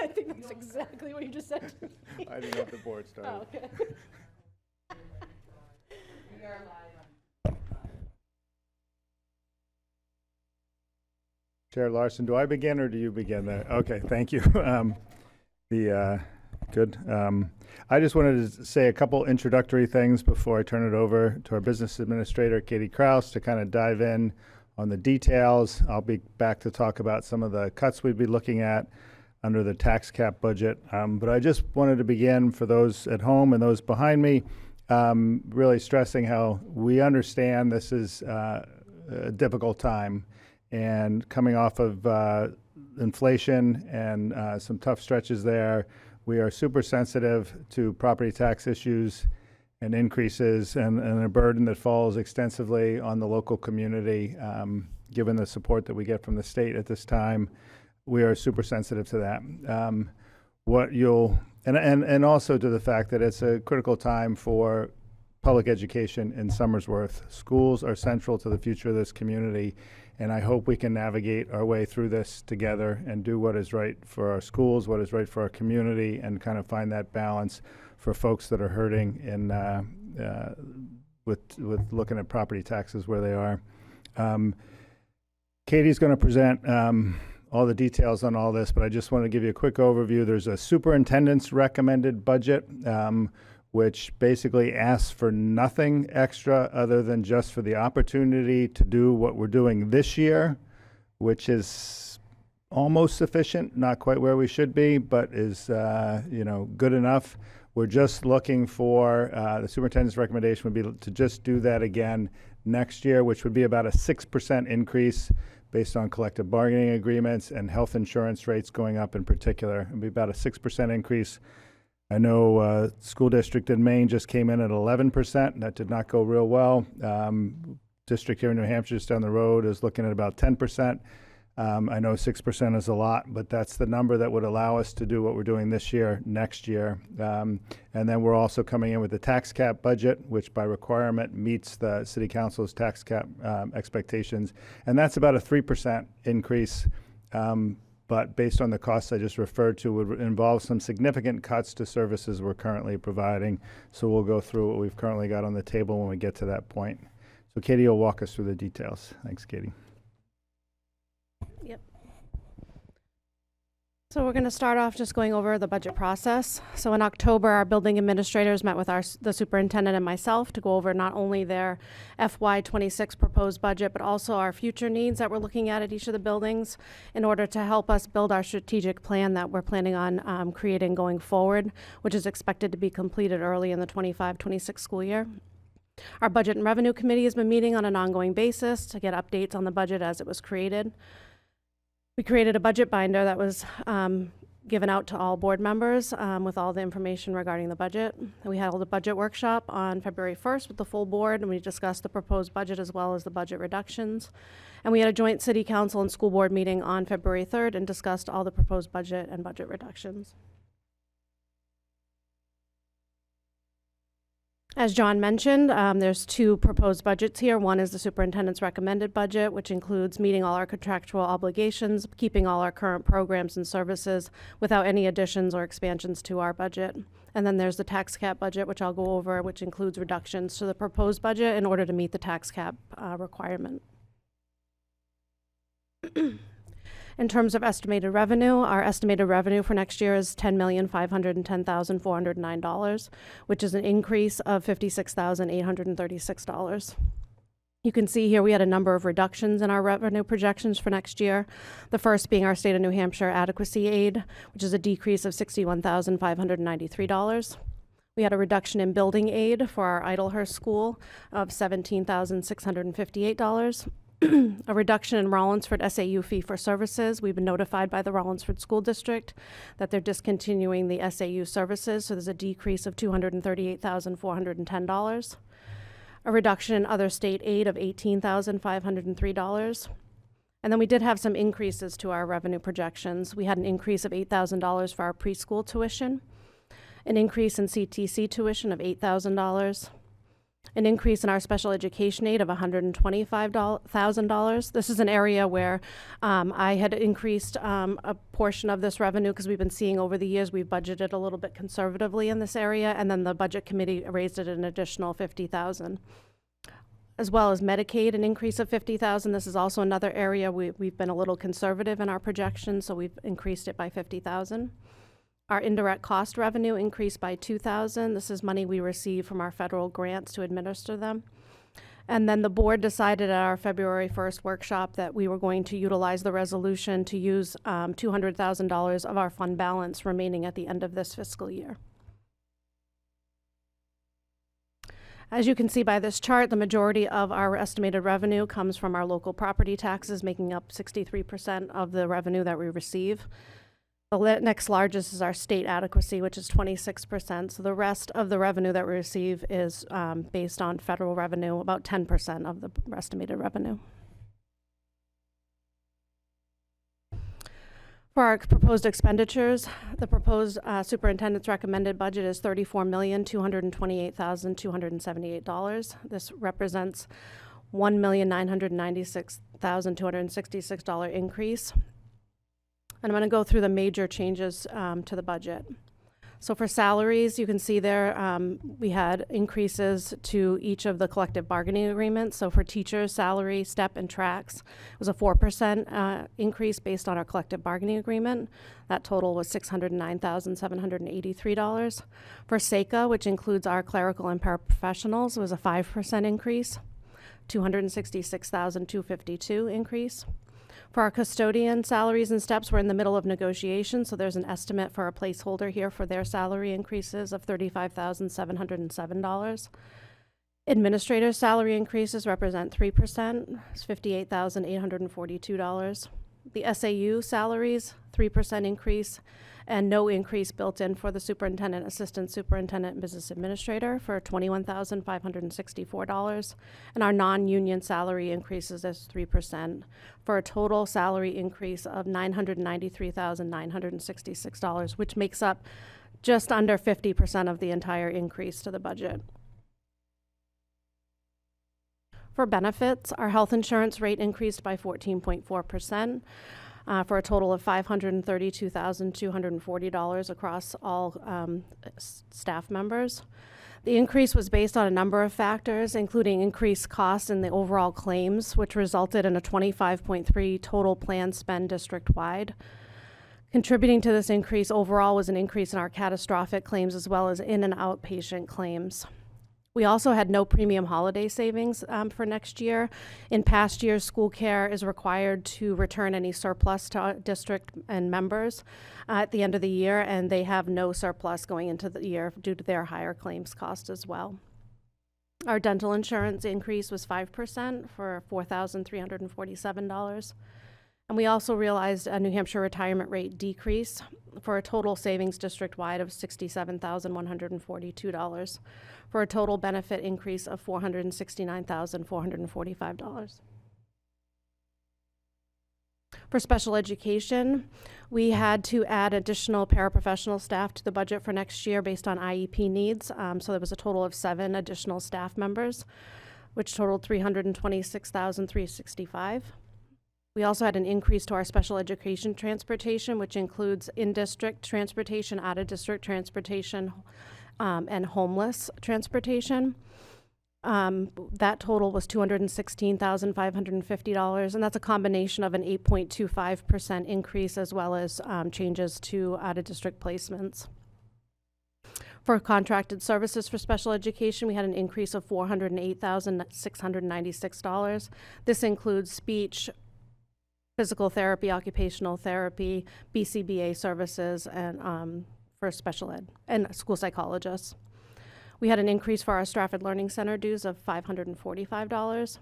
I think that's exactly what you just said to me. I didn't know if the board started. Oh, okay. Chair Larson, do I begin or do you begin there? Okay, thank you. Good. I just wanted to say a couple introductory things before I turn it over to our business administrator, Katie Kraus, to kind of dive in on the details. I'll be back to talk about some of the cuts we'd be looking at under the tax cap budget. But I just wanted to begin for those at home and those behind me, really stressing how we understand this is a difficult time. And coming off of inflation and some tough stretches there, we are super sensitive to property tax issues and increases and a burden that falls extensively on the local community. Given the support that we get from the state at this time, we are super sensitive to that. And also to the fact that it's a critical time for public education in Somersworth. Schools are central to the future of this community, and I hope we can navigate our way through this together and do what is right for our schools, what is right for our community, and kind of find that balance for folks that are hurting in with looking at property taxes where they are. Katie's going to present all the details on all this, but I just want to give you a quick overview. There's a superintendent's recommended budget, which basically asks for nothing extra other than just for the opportunity to do what we're doing this year, which is almost sufficient, not quite where we should be, but is good enough. We're just looking for, the superintendent's recommendation would be to just do that again next year, which would be about a 6% increase based on collective bargaining agreements and health insurance rates going up in particular. It would be about a 6% increase. I know school district in Maine just came in at 11%. That did not go real well. District here in New Hampshire, just down the road, is looking at about 10%. I know 6% is a lot, but that's the number that would allow us to do what we're doing this year, next year. And then we're also coming in with the tax cap budget, which by requirement meets the city council's tax cap expectations. And that's about a 3% increase. But based on the costs I just referred to, would involve some significant cuts to services we're currently providing. So we'll go through what we've currently got on the table when we get to that point. So Katie will walk us through the details. Thanks, Katie. Yep. So we're going to start off just going over the budget process. So in October, our building administrators met with the superintendent and myself to go over not only their FY26 proposed budget, but also our future needs that we're looking at each of the buildings in order to help us build our strategic plan that we're planning on creating going forward, which is expected to be completed early in the 25-26 school year. Our Budget and Revenue Committee has been meeting on an ongoing basis to get updates on the budget as it was created. We created a budget binder that was given out to all board members with all the information regarding the budget. And we held a budget workshop on February 1st with the full board, and we discussed the proposed budget as well as the budget reductions. And we had a joint city council and school board meeting on February 3rd and discussed all the proposed budget and budget reductions. As John mentioned, there's two proposed budgets here. One is the superintendent's recommended budget, which includes meeting all our contractual obligations, keeping all our current programs and services without any additions or expansions to our budget. And then there's the tax cap budget, which I'll go over, which includes reductions to the proposed budget in order to meet the tax cap requirement. In terms of estimated revenue, our estimated revenue for next year is $10,510,409, which is an increase of $56,836. You can see here we had a number of reductions in our revenue projections for next year. The first being our State of New Hampshire adequacy aid, which is a decrease of $61,593. We had a reduction in building aid for our Idlehurst School of $17,658. A reduction in Rollinsford SAU fee for services. We've been notified by the Rollinsford School District that they're discontinuing the SAU services, so there's a decrease of $238,410. A reduction in other state aid of $18,503. And then we did have some increases to our revenue projections. We had an increase of $8,000 for our preschool tuition, an increase in CTC tuition of $8,000, an increase in our special education aid of $125,000. This is an area where I had increased a portion of this revenue because we've been seeing over the years we've budgeted a little bit conservatively in this area, and then the budget committee raised it an additional $50,000. As well as Medicaid, an increase of $50,000. This is also another area we've been a little conservative in our projections, so we've increased it by $50,000. Our indirect cost revenue increased by $2,000. This is money we receive from our federal grants to administer them. And then the board decided at our February 1st workshop that we were going to utilize the resolution to use $200,000 of our fund balance remaining at the end of this fiscal year. As you can see by this chart, the majority of our estimated revenue comes from our local property taxes, making up 63% of the revenue that we receive. The next largest is our state adequacy, which is 26%. So the rest of the revenue that we receive is based on federal revenue, about 10% of the estimated revenue. For our proposed expenditures, the proposed superintendent's recommended budget is $34,228,278. This represents $1,996,266 increase. And I'm going to go through the major changes to the budget. So for salaries, you can see there we had increases to each of the collective bargaining agreements. So for teachers, salary, step, and tracks, it was a 4% increase based on our collective bargaining agreement. That total was $609,783. For SECA, which includes our clerical and paraprofessionals, it was a 5% increase, $266,252 increase. For our custodian salaries and steps, we're in the middle of negotiations, so there's an estimate for a placeholder here for their salary increases of $35,707. Administrator salary increases represent 3%, it's $58,842. The SAU salaries, 3% increase, and no increase built in for the superintendent, assistant superintendent, and business administrator for $21,564. And our non-union salary increases as 3% for a total salary increase of $993,966, which makes up just under 50% of the entire increase to the budget. For benefits, our health insurance rate increased by 14.4%. For a total of $532,240 across all staff members. The increase was based on a number of factors, including increased costs in the overall claims, which resulted in a 25.3 total plan spend district-wide. Contributing to this increase overall was an increase in our catastrophic claims as well as in and outpatient claims. We also had no premium holiday savings for next year. In past years, school care is required to return any surplus to district and members at the end of the year, and they have no surplus going into the year due to their higher claims cost as well. Our dental insurance increase was 5% for $4,347. And we also realized a New Hampshire retirement rate decrease for a total savings district-wide of $67,142 for a total benefit increase of $469,445. For special education, we had to add additional paraprofessional staff to the budget for next year based on IEP needs. So there was a total of 7 additional staff members, which totaled $326,365. We also had an increase to our special education transportation, which includes in-district transportation, out-of-district transportation, and homeless transportation. That total was $216,550, and that's a combination of an 8.25% increase as well as changes to out-of-district placements. For contracted services for special education, we had an increase of $408,696. This includes speech, physical therapy, occupational therapy, BCBA services, and for special ed and school psychologists. We had an increase for our Stratford Learning Center dues of $545,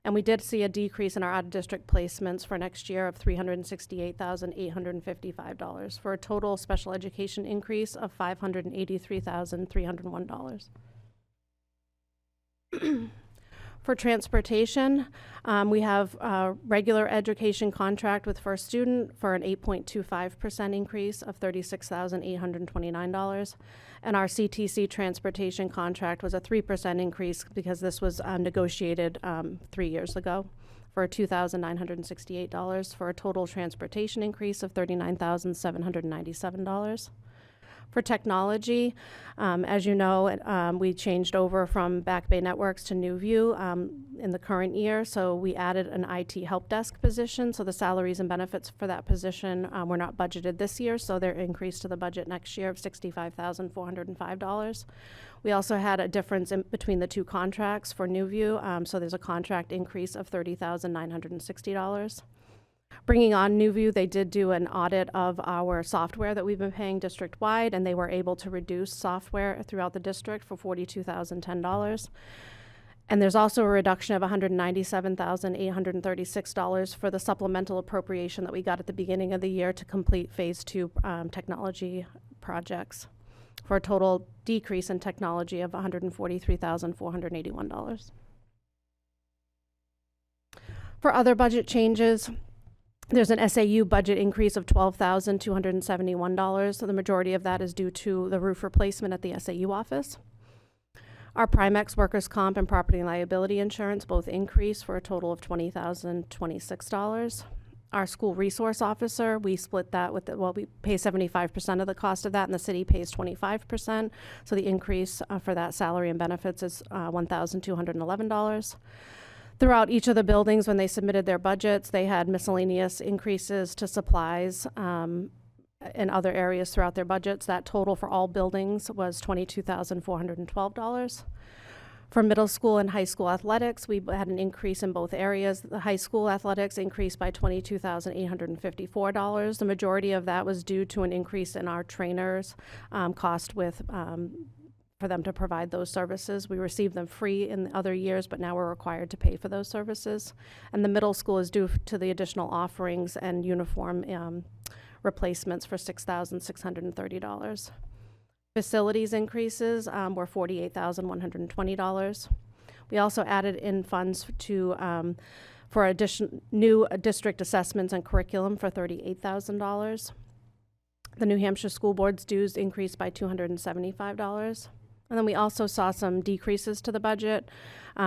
and we did see a decrease in our out-of-district placements for next year of $368,855 for a total special education increase of $583,301. For transportation, we have a regular education contract with First Student for an 8.25% increase of $36,829. And our CTC transportation contract was a 3% increase because this was negotiated 3 years ago for $2,968 for a total transportation increase of $39,797. For technology, as you know, we changed over from Back Bay Networks to New View in the current year, so we added an IT help desk position. So the salaries and benefits for that position were not budgeted this year, so they're increased to the budget next year of $65,405. We also had a difference in between the two contracts for New View, so there's a contract increase of $30,960. Bringing on New View, they did do an audit of our software that we've been paying district-wide, and they were able to reduce software throughout the district for $42,010. And there's also a reduction of $197,836 for the supplemental appropriation that we got at the beginning of the year to complete Phase 2 technology projects, for a total decrease in technology of $143,481. For other budget changes, there's an SAU budget increase of $12,271. So the majority of that is due to the roof replacement at the SAU office. Our Primex workers' comp and property and liability insurance both increase for a total of $20,026. Our school resource officer, we split that with we pay 75% of the cost of that, and the city pays 25%. So the increase for that salary and benefits is $1,211. Throughout each of the buildings, when they submitted their budgets, they had miscellaneous increases to supplies and other areas throughout their budgets. That total for all buildings was $22,412. For middle school and high school athletics, we had an increase in both areas. The high school athletics increased by $22,854. The majority of that was due to an increase in our trainers' cost with for them to provide those services. We received them free in the other years, but now we're required to pay for those services. And the middle school is due to the additional offerings and uniform replacements for $6,630. Facilities increases were $48,120. We also added in funds to for new district assessments and curriculum for $38,000. The New Hampshire School Board's dues increased by $275. And then we also saw some decreases to the budget.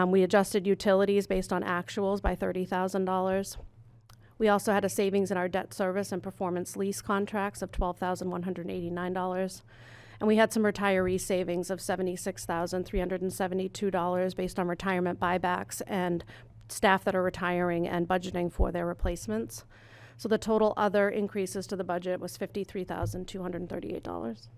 We adjusted utilities based on actuals by $30,000. We also had a savings in our debt service and performance lease contracts of $12,189. And we had some retiree savings of $76,372 based on retirement buybacks and staff that are retiring and budgeting for their replacements. So the total other increases to the budget was $53,238.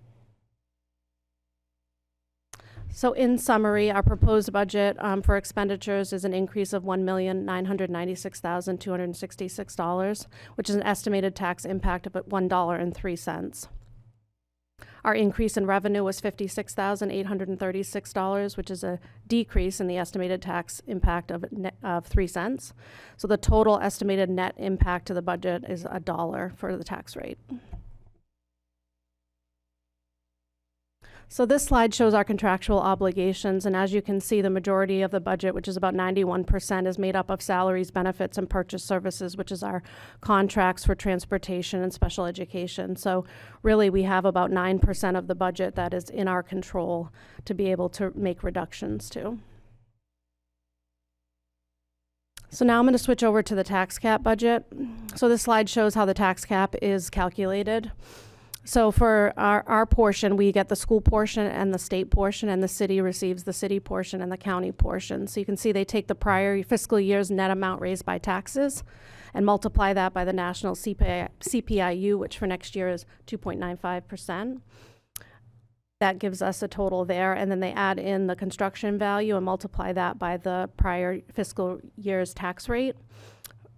So in summary, our proposed budget for expenditures is an increase of $1,996,266, which is an estimated tax impact of $1.03. Our increase in revenue was $56,836, which is a decrease in the estimated tax impact of 3 cents. So the total estimated net impact to the budget is $1 for the tax rate. So this slide shows our contractual obligations, and as you can see, the majority of the budget, which is about 91%, is made up of salaries, benefits, and purchase services, which is our contracts for transportation and special education. So really, we have about 9% of the budget that is in our control to be able to make reductions to. So now I'm going to switch over to the tax cap budget. So this slide shows how the tax cap is calculated. So for our portion, we get the school portion and the state portion, and the city receives the city portion and the county portion. So you can see they take the prior fiscal year's net amount raised by taxes and multiply that by the national CPIU, which for next year is 2.95%. That gives us a total there, and then they add in the construction value and multiply that by the prior fiscal year's tax rate.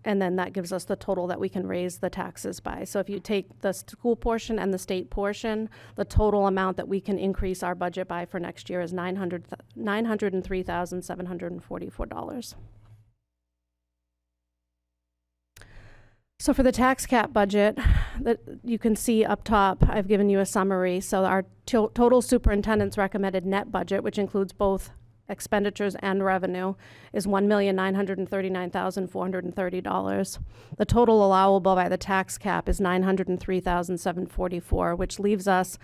And then that gives us the total that we can raise the taxes by. So if you take the school portion and the state portion, the total amount that we can increase our budget by for next year is $903,744. So for the tax cap budget, that you can see up top, I've given you a summary. So our total superintendent's recommended net budget, which includes both expenditures and revenue is $1,939,430. The total allowable by the tax cap is $903,744, which leaves us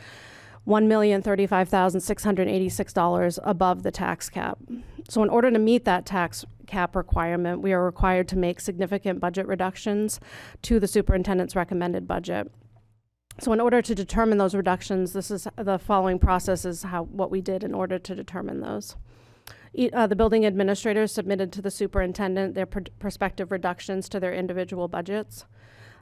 $1,035,686 above the tax cap. So in order to meet that tax cap requirement, we are required to make significant budget reductions to the superintendent's recommended budget. So in order to determine those reductions, this is the following process is what we did in order to determine those. The building administrators submitted to the superintendent their prospective reductions to their individual budgets.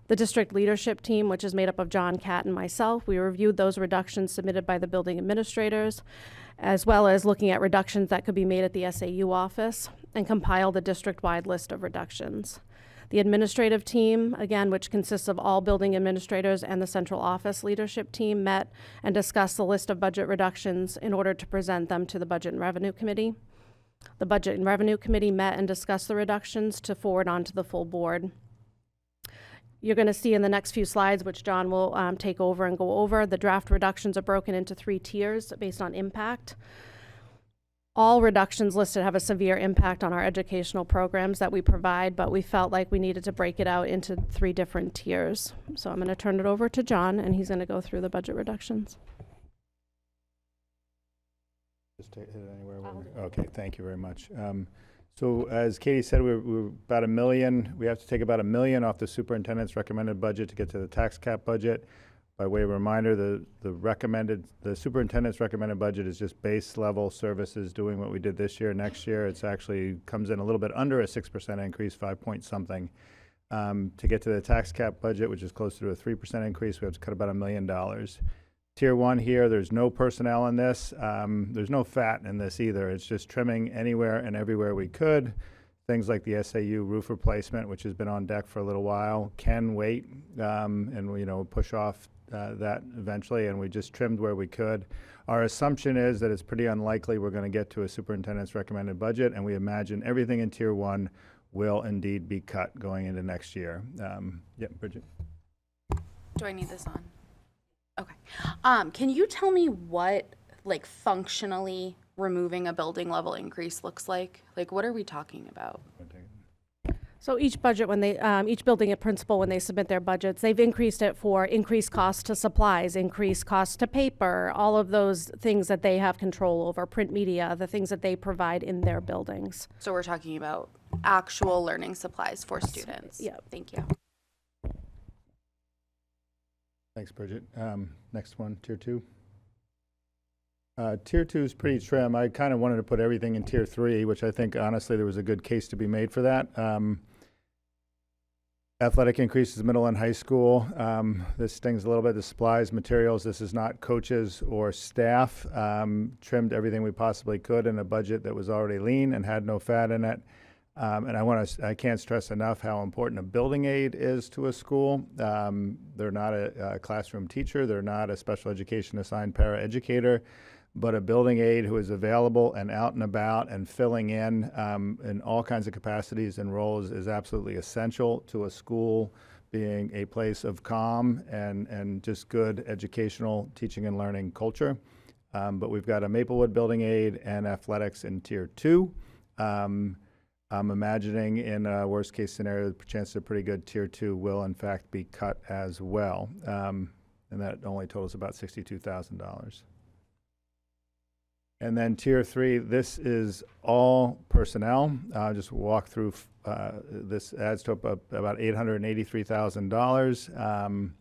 The district leadership team, which is made up of John, Kat, and myself, we reviewed those reductions submitted by the building administrators, as well as looking at reductions that could be made at the SAU office, and compiled a district-wide list of reductions. The administrative team, again, which consists of all building administrators and the central office leadership team, met and discussed the list of budget reductions in order to present them to the Budget and Revenue Committee. The Budget and Revenue Committee met and discussed the reductions to forward on to the full board. You're going to see in the next few slides, which John will take over and go over, the draft reductions are broken into 3 tiers based on impact. All reductions listed have a severe impact on our educational programs that we provide, but we felt like we needed to break it out into 3 different tiers. So I'm going to turn it over to John, and he's going to go through the budget reductions. Just take it anywhere. Okay, thank you very much. So as Katie said, we're about $1 million. We have to take about $1 million off the superintendent's recommended budget to get to the tax cap budget. By way of reminder, the superintendent's recommended budget is just base level services doing what we did this year. Next year, it's actually comes in a little bit under a 6% increase, 5 point something. To get to the tax cap budget, which is closer to a 3% increase, we have to cut about $1 million. Tier 1 here, there's no personnel in this. There's no fat in this either. It's just trimming anywhere and everywhere we could. Things like the SAU roof replacement, which has been on deck for a little while, can wait, and we push off that eventually, and we just trimmed where we could. Our assumption is that it's pretty unlikely we're going to get to a superintendent's recommended budget, and we imagine everything in Tier 1 will indeed be cut going into next year. Bridget. Do I need this on? Okay. Can you tell me what, functionally removing a building level increase looks like? What are we talking about? So each budget, when they, each building principal, when they submit their budgets, they've increased it for increased costs to supplies, increased costs to paper, all of those things that they have control over, print media, the things that they provide in their buildings. So we're talking about actual learning supplies for students. Yeah. Thank you. Thanks, Bridget. Next one, Tier 2. Tier 2 is pretty trim. I kind of wanted to put everything in Tier 3, which I think, honestly, there was a good case to be made for that. Athletic increases middle and high school. This stings a little bit. The supplies, materials, this is not coaches or staff. Trimmed everything we possibly could in a budget that was already lean and had no fat in it. And I can't stress enough how important a building aid is to a school. They're not a classroom teacher. They're not a special education assigned paraeducator, but a building aid who is available and out and about and filling in all kinds of capacities and roles is absolutely essential to a school being a place of calm and just good educational teaching and learning culture. But we've got a Maplewood building aid and athletics in Tier 2. I'm imagining in a worst case scenario, the chances are pretty good Tier 2 will in fact be cut as well. And that only totals about $62,000. And then Tier 3, this is all personnel. I'll just walk through, this adds to about $883,000.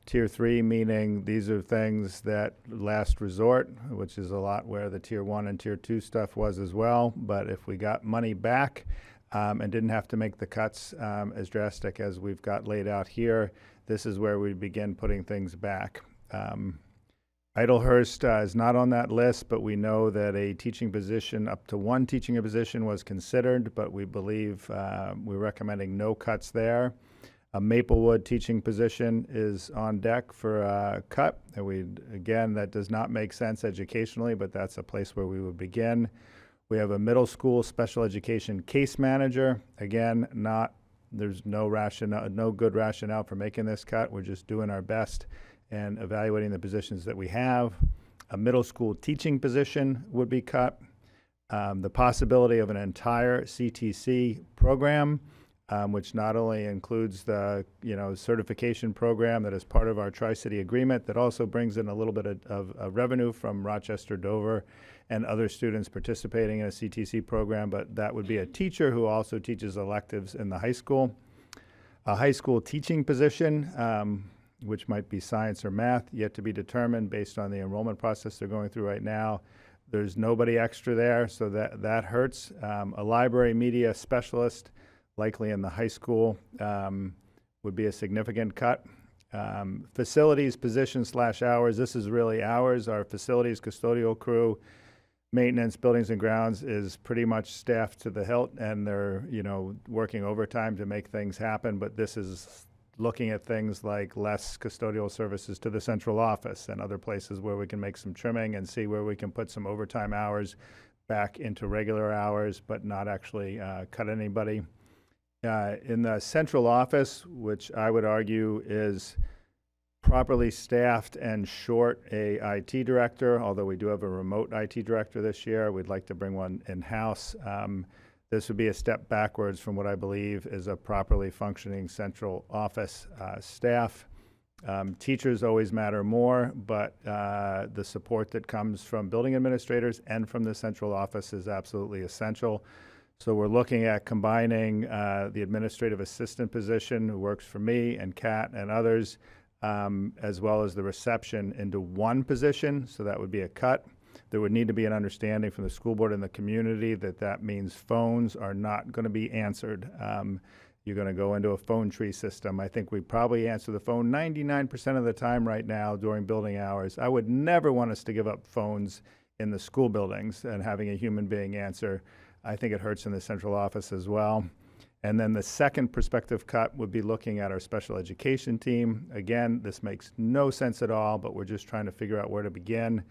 Tier 3 meaning these are things that last resort, which is a lot where the Tier 1 and Tier 2 stuff was as well. But if we got money back and didn't have to make the cuts as drastic as we've got laid out here, this is where we begin putting things back. Idlehurst is not on that list, but we know that a teaching position, up to 1 teaching position was considered, but we believe we're recommending no cuts there. A Maplewood teaching position is on deck for a cut. And again, that does not make sense educationally, but that's a place where we would begin. We have a middle school special education case manager. Again, there's no good rationale for making this cut. We're just doing our best and evaluating the positions that we have. A middle school teaching position would be cut. The possibility of an entire CTC program, which not only includes the certification program that is part of our Tri-City agreement, that also brings in a little bit of revenue from Rochester, Dover, and other students participating in a CTC program, but that would be a teacher who also teaches electives in the high school. A high school teaching position, which might be science or math, yet to be determined based on the enrollment process they're going through right now. There's nobody extra there, so that hurts. A library media specialist, likely in the high school, would be a significant cut. Facilities position / hours, this is really hours. Our facilities custodial crew, maintenance, buildings and grounds is pretty much staffed to the hilt, and they're working overtime to make things happen, but this is looking at things like less custodial services to the central office and other places where we can make some trimming and see where we can put some overtime hours back into regular hours, but not actually cut anybody. In the central office, which I would argue is properly staffed and short a IT director, although we do have a remote IT director this year, we'd like to bring one in-house. This would be a step backwards from what I believe is a properly functioning central office staff. Teachers always matter more, but the support that comes from building administrators and from the central office is absolutely essential. So we're looking at combining the administrative assistant position, who works for me and Kat and others, as well as the reception, into one position. So that would be a cut. There would need to be an understanding from the school board and the community that means phones are not going to be answered. You're going to go into a phone tree system. I think we probably answer the phone 99% of the time right now during building hours. I would never want us to give up phones in the school buildings and having a human being answer. I think it hurts in the central office as well. And then the second prospective cut would be looking at our special education team. Again, this makes no sense at all, but we're just trying to figure out where to begin.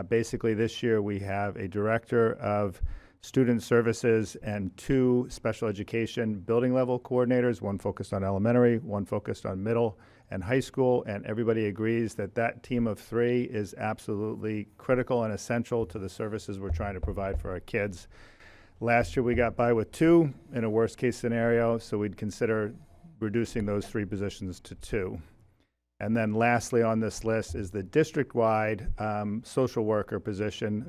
Basically this year we have a director of student services and 2 special education building level coordinators, one focused on elementary, one focused on middle and high school, and everybody agrees that team of 3 is absolutely critical and essential to the services we're trying to provide for our kids. Last year we got by with 2 in a worst case scenario, so we'd consider reducing those 3 positions to 2. And then lastly on this list is the district-wide social worker position.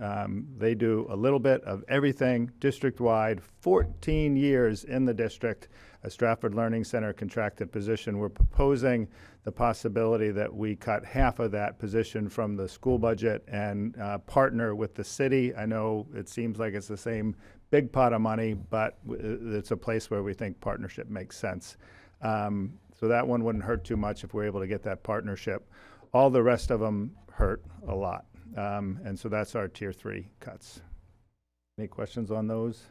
They do a little bit of everything district-wide, 14 years in the district, a Stratford Learning Center contracted position. We're proposing the possibility that we cut half of that position from the school budget and partner with the city. I know it seems like it's the same big pot of money, but it's a place where we think partnership makes sense. So that one wouldn't hurt too much if we're able to get that partnership. All the rest of them hurt a lot. And so that's our tier 3 cuts. Any questions on those?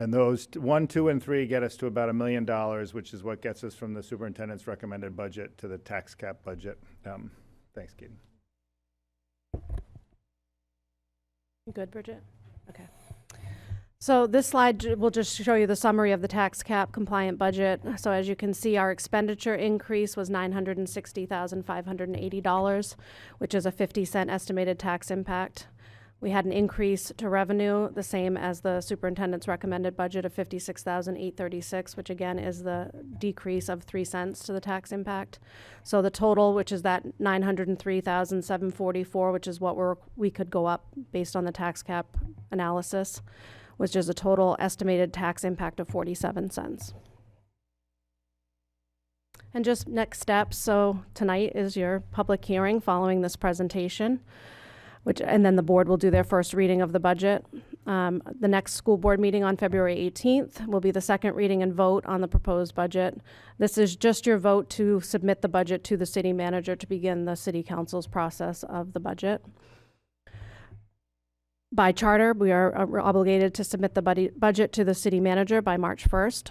And those 1, 2, and 3 get us to about $1 million, which is what gets us from the superintendent's recommended budget to the tax cap budget. Thanks, Katie. You good, Bridget? Okay. So this slide will just show you the summary of the tax cap compliant budget. So as you can see, our expenditure increase was $960,580, which is a 50-cent estimated tax impact. We had an increase to revenue, the same as the superintendent's recommended budget of $56,836, which again is the decrease of 3 cents to the tax impact. So the total, which is that $903,744, which is what we could go up based on the tax cap analysis, which is a total estimated tax impact of 47 cents. And just next steps, so tonight is your public hearing following this presentation, and then the board will do their first reading of the budget. The next school board meeting on February 18th will be the second reading and vote on the proposed budget. This is just your vote to submit the budget to the city manager to begin the city council's process of the budget. By charter, we are obligated to submit the budget to the city manager by March 1st.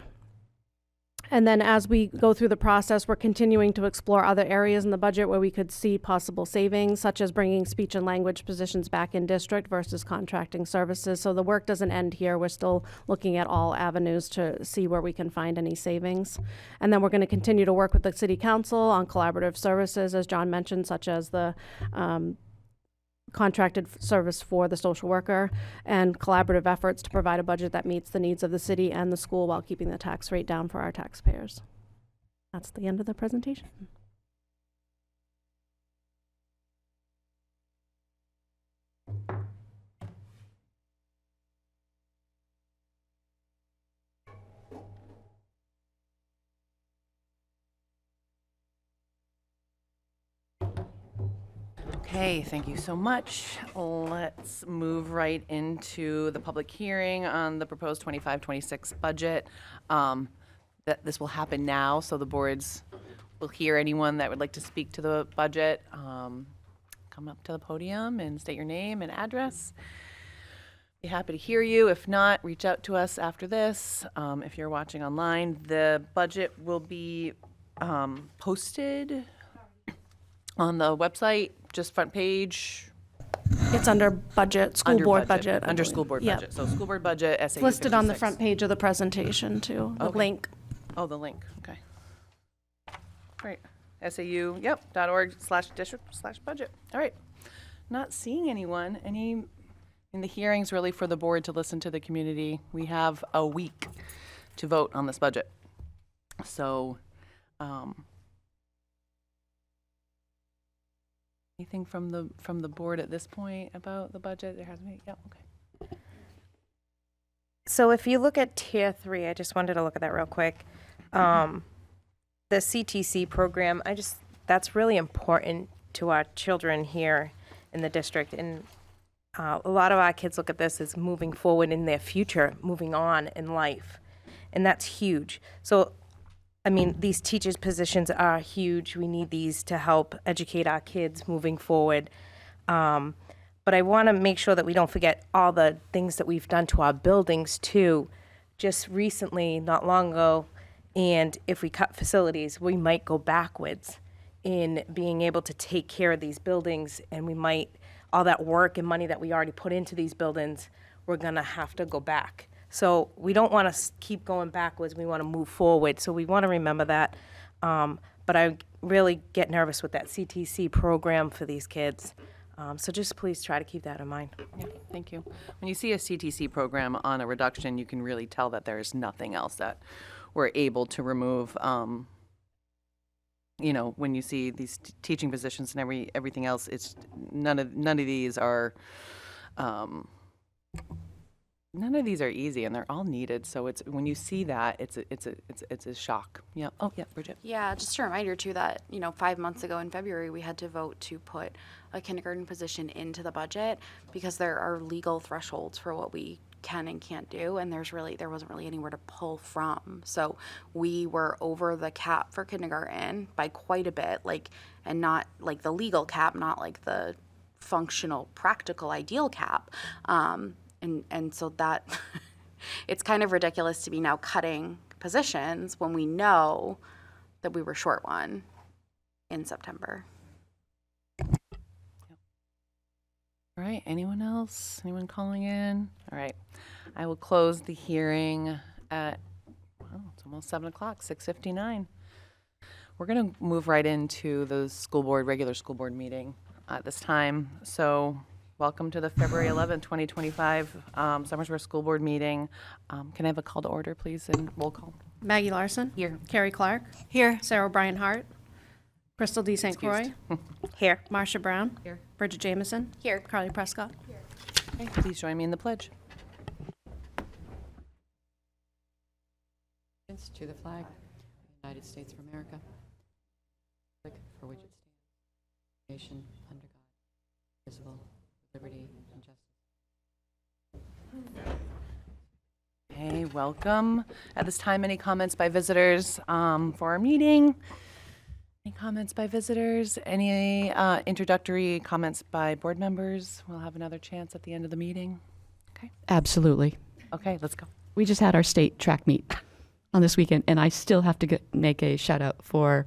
And then as we go through the process, we're continuing to explore other areas in the budget where we could see possible savings, such as bringing speech and language positions back in district versus contracting services. So the work doesn't end here. We're still looking at all avenues to see where we can find any savings. And then we're going to continue to work with the city council on collaborative services, as John mentioned, such as the contracted service for the social worker, and collaborative efforts to provide a budget that meets the needs of the city and the school while keeping the tax rate down for our taxpayers. That's the end of the presentation. Okay, thank you so much. Let's move right into the public hearing on the proposed 25-26 budget. That this will happen now, so the boards will hear anyone that would like to speak to the budget. Come up to the podium and state your name and address. Be happy to hear you. If not, reach out to us after this. If you're watching online, the budget will be posted on the website, just front page. It's under budget, school Under board budget. I Under believe. school board Yep. budget. So school board budget, SAU It's listed on the 56. front page of the presentation too, the Okay. link. Oh, the link, okay. Great, SAU, yep, .org/district/budget, all right. Not seeing anyone, in the hearings really for the board to listen to the community. We have a week to vote on this budget. So, anything from the board at this point about the budget? There hasn't been, yeah, okay. So if you look at tier 3, I just wanted to look at that real quick. The CTC program, that's really important to our children here in the district. And a lot of our kids look at this as moving forward in their future, moving on in life. And that's huge. So, I mean, these teachers' positions are huge. We need these to help educate our kids moving forward. But I want to make sure that we don't forget all the things that we've done to our buildings too, just recently, not long ago. And if we cut facilities, we might go backwards in being able to take care of these buildings, and we might, all that work and money that we already put into these buildings, we're gonna have to go back. So we don't want to keep going backwards. We want to move forward. So we want to remember that. But I really get nervous with that CTC program for these kids. So just please try to keep that in mind. Yeah, thank you. When you see a CTC program on a reduction, you can really tell that there is nothing else that we're able to remove. You know, when you see these teaching positions and everything else, it's none of these are easy, and they're all needed. So it's when you see that, it's a shock. Yeah. Oh yeah, Bridget. Yeah, just a reminder too that, 5 months ago in February, we had to vote to put a kindergarten position into the budget because there are legal thresholds for what we can and can't do, and there wasn't really anywhere to pull from. So we were over the cap for kindergarten by quite a bit, and not like the legal cap, not like the functional, practical, ideal cap. And so that it's kind of ridiculous to be now cutting positions when we know that we were short one in September. All right. Anyone else? Anyone calling in? All right. I will close the hearing at, it's almost 7 o'clock, 6:59. We're going to move right into the regular school board meeting at this time. So welcome to the February 11th, 2025 Somersworth School Board meeting. Can I have a call to order, please, and roll call? Maggie Larson. Here. Carrie Clark. Here. Sarah O'Brien Hart. Crystal D. St. Croix. Here. Marcia Brown. Here. Bridget Jameson. Here. Carly Prescott. Okay, please join me in the pledge. To the flag of the United States of America, for which it stands, nation under God, indivisible, with liberty and justice. Hey, welcome. At this time, any comments by visitors for our meeting? Any comments by visitors? Any introductory comments by board members? We'll have another chance at the end of the meeting. Okay. Absolutely. Okay, let's go. We just had our state track meet on this weekend, and I still have to make a shout out for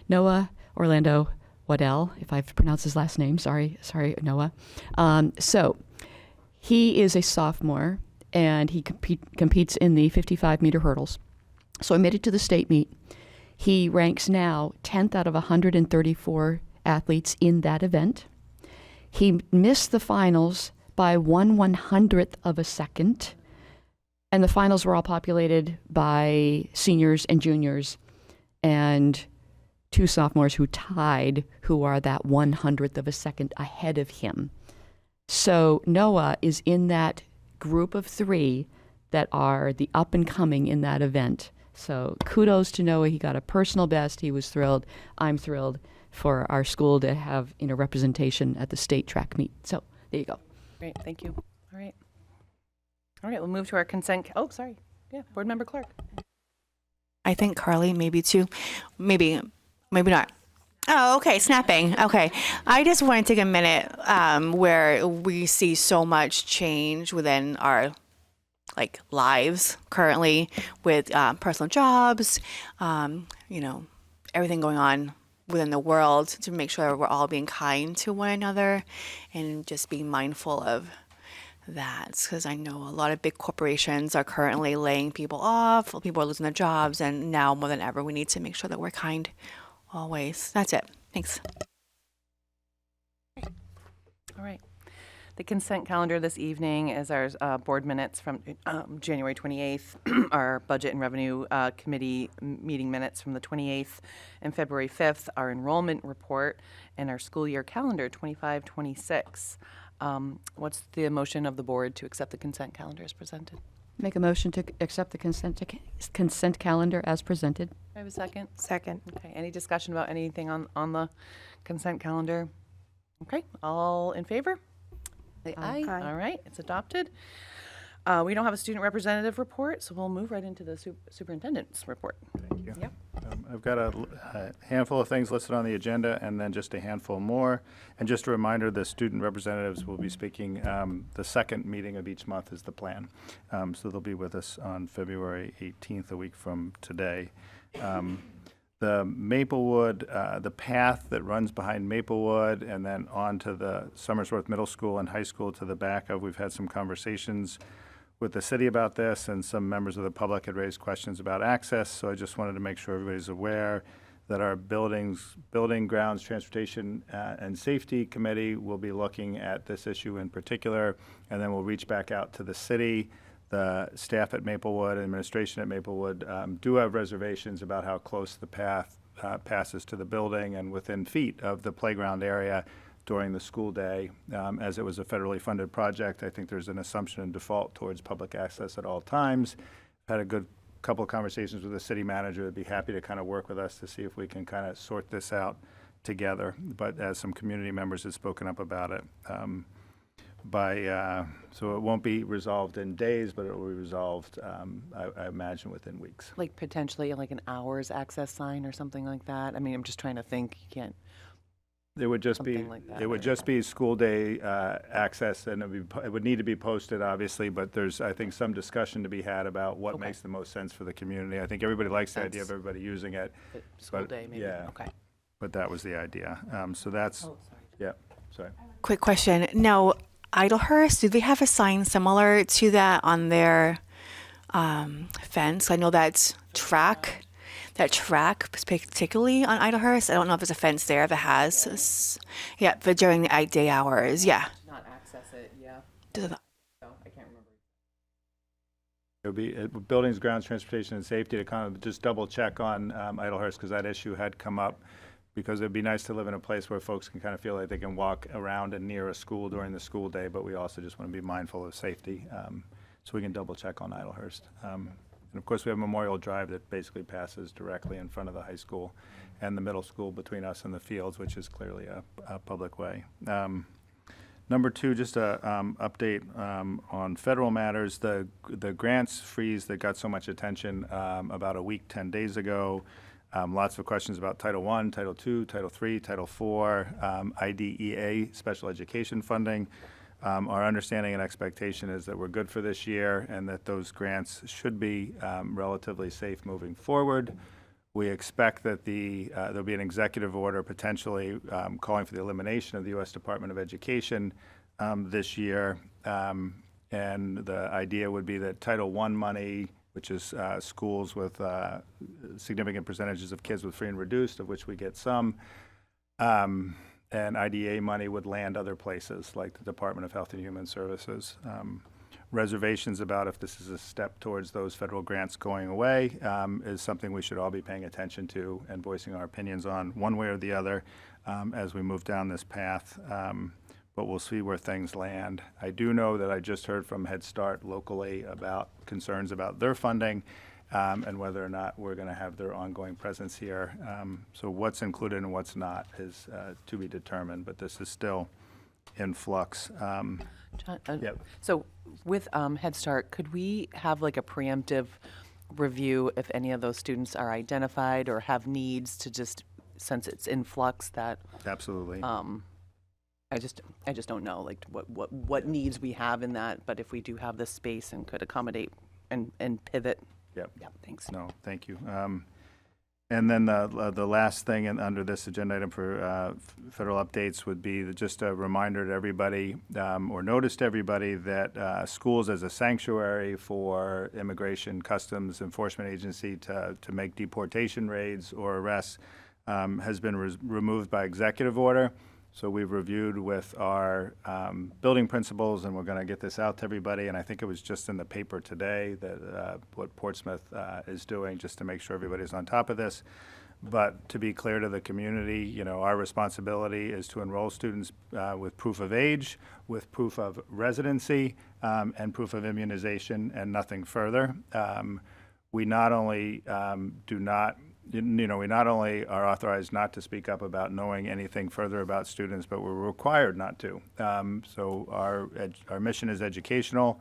Noah Orlando Waddell, if I've pronounced his last name. Sorry, Noah. So he is a sophomore, and he competes in the 55-meter hurdles. So I made it to the state meet. He ranks now 10th out of 134 athletes in that event. He missed the finals by 1/100th of a second. And the finals were all populated by seniors and juniors and 2 sophomores who tied, who are that 1/100th of a second ahead of him. So Noah is in that group of 3 that are the up and coming in that event. So kudos to Noah. He got a personal best. He was thrilled. I'm thrilled for our school to have, representation at the state track meet. So there you go. Great, thank you. All right. All right, we'll move to our consent. Oh, sorry. Yeah, Board Member Clark. I think Carly, maybe too. Maybe not. Oh, okay, snapping. Okay. I just want to take a minute where we see so much change within our lives currently with personal jobs, everything going on within the world, to make sure we're all being kind to one another and just being mindful of that, because I know a lot of big corporations are currently laying people off, people are losing their jobs, and now more than ever we need to make sure that we're kind always. That's it. Thanks. All right. The consent calendar this evening is our board minutes from January 28th, our Budget and Revenue Committee meeting minutes from the 28th, and February 5th, our enrollment report, and our school year calendar 25-26. What's the motion of the board to accept the consent calendar as presented? Make a motion to accept the consent calendar as presented. Do I have a second? Second. Okay, any discussion about anything on the consent calendar? Okay, all in favor? Say aye. Aye. All right, it's adopted. We don't have a student representative report, so we'll move right into the superintendent's report. Thank you. Yep. I've got a handful of things listed on the agenda and then just a handful more. And just a reminder, the student representatives will be speaking the second meeting of each month is the plan. So they'll be with us on February 18th, a week from today. The Maplewood, the path that runs behind Maplewood and then on to the Somersworth Middle School and High School to the back of, we've had some conversations with the city about this, and some members of the public had raised questions about access. So I just wanted to make sure everybody's aware that our building, grounds, transportation, and safety committee will be looking at this issue in particular, and then we'll reach back out to the city. The staff at Maplewood, administration at Maplewood, do have reservations about how close the path passes to the building and within feet of the playground area during the school day. As it was a federally funded project, I think there's an assumption and default towards public access at all times. Had a good couple of conversations with the city manager. Would be happy to kind of work with us to see if we can kind of sort this out together. But as some community members have spoken up about it, so it won't be resolved in days, but it will be resolved, I imagine, within weeks. Like potentially like an hour's access sign or something like that? I mean, I'm just trying to think, you can't. It would just be, Something like that, it would or- just be school day access, and it would need to be posted, obviously, but there's, I think, some discussion to be had about what Okay. makes the most sense for the community. I think everybody likes the idea of That's- everybody using it, But School But, day, maybe? yeah. Okay. but that was the idea. So that's, yeah, sorry. Quick question. Now, Idlehurst, do they have a sign similar to that on their fence? I know that's that track particularly on Idlehurst. I don't know if there's a fence there that has, yeah, but during the day hours, yeah. Not access it, yeah. Does it- No, I can't remember. It would be buildings, grounds, transportation, and safety to kind of just double check on Idlehurst, because that issue had come up, because it'd be nice to live in a place where folks can kind of feel like they can walk around and near a school during the school day, but we also just want to be mindful of safety. So we can double check on Idlehurst. And of course, we have Memorial Drive that basically passes directly in front of the high school and the middle school between us and the fields, which is clearly a public way. Number two, just a update on federal matters. The grants freeze that got so much attention about a week, 10 days ago. Lots of questions about Title I, Title II, Title III, Title IV, IDEA, special education funding. Our understanding and expectation is that we're good for this year and that those grants should be relatively safe moving forward. We expect that there'll be an executive order potentially calling for the elimination of the U.S. Department of Education this year. And the idea would be that Title I money, which is schools with significant percentages of kids with free and reduced, of which we get some, and IDA money would land other places, like the Department of Health and Human Services. Reservations about if this is a step towards those federal grants going away is something we should all be paying attention to and voicing our opinions on one way or the other as we move down this path. But we'll see where things land. I do know that I just heard from Head Start locally about concerns about their funding and whether or not we're going to have their ongoing presence here. So what's included and what's not is to be determined, but this is still in flux. John, Yep. So with Head Start, could we have like a preemptive review if any of those students are identified or have needs to just, since it's in flux, that Absolutely. I just don't know like what needs we have in that, but if we do have the space and could accommodate and pivot. Yep. Yeah, thanks. No, thank you. And then the last thing under this agenda item for federal updates would be just a reminder to everybody, or notice to everybody, that schools as a sanctuary for immigration, customs enforcement agency to make deportation raids or arrests has been removed by executive order. So we've reviewed with our building principals, and we're going to get this out to everybody. And I think it was just in the paper today that what Portsmouth is doing, just to make sure everybody's on top of this. But to be clear to the community, you know, our responsibility is to enroll students with proof of age, with proof of residency, and proof of immunization, and nothing further. We not only we not only are authorized not to speak up about knowing anything further about students, but we're required not to. So our mission is educational.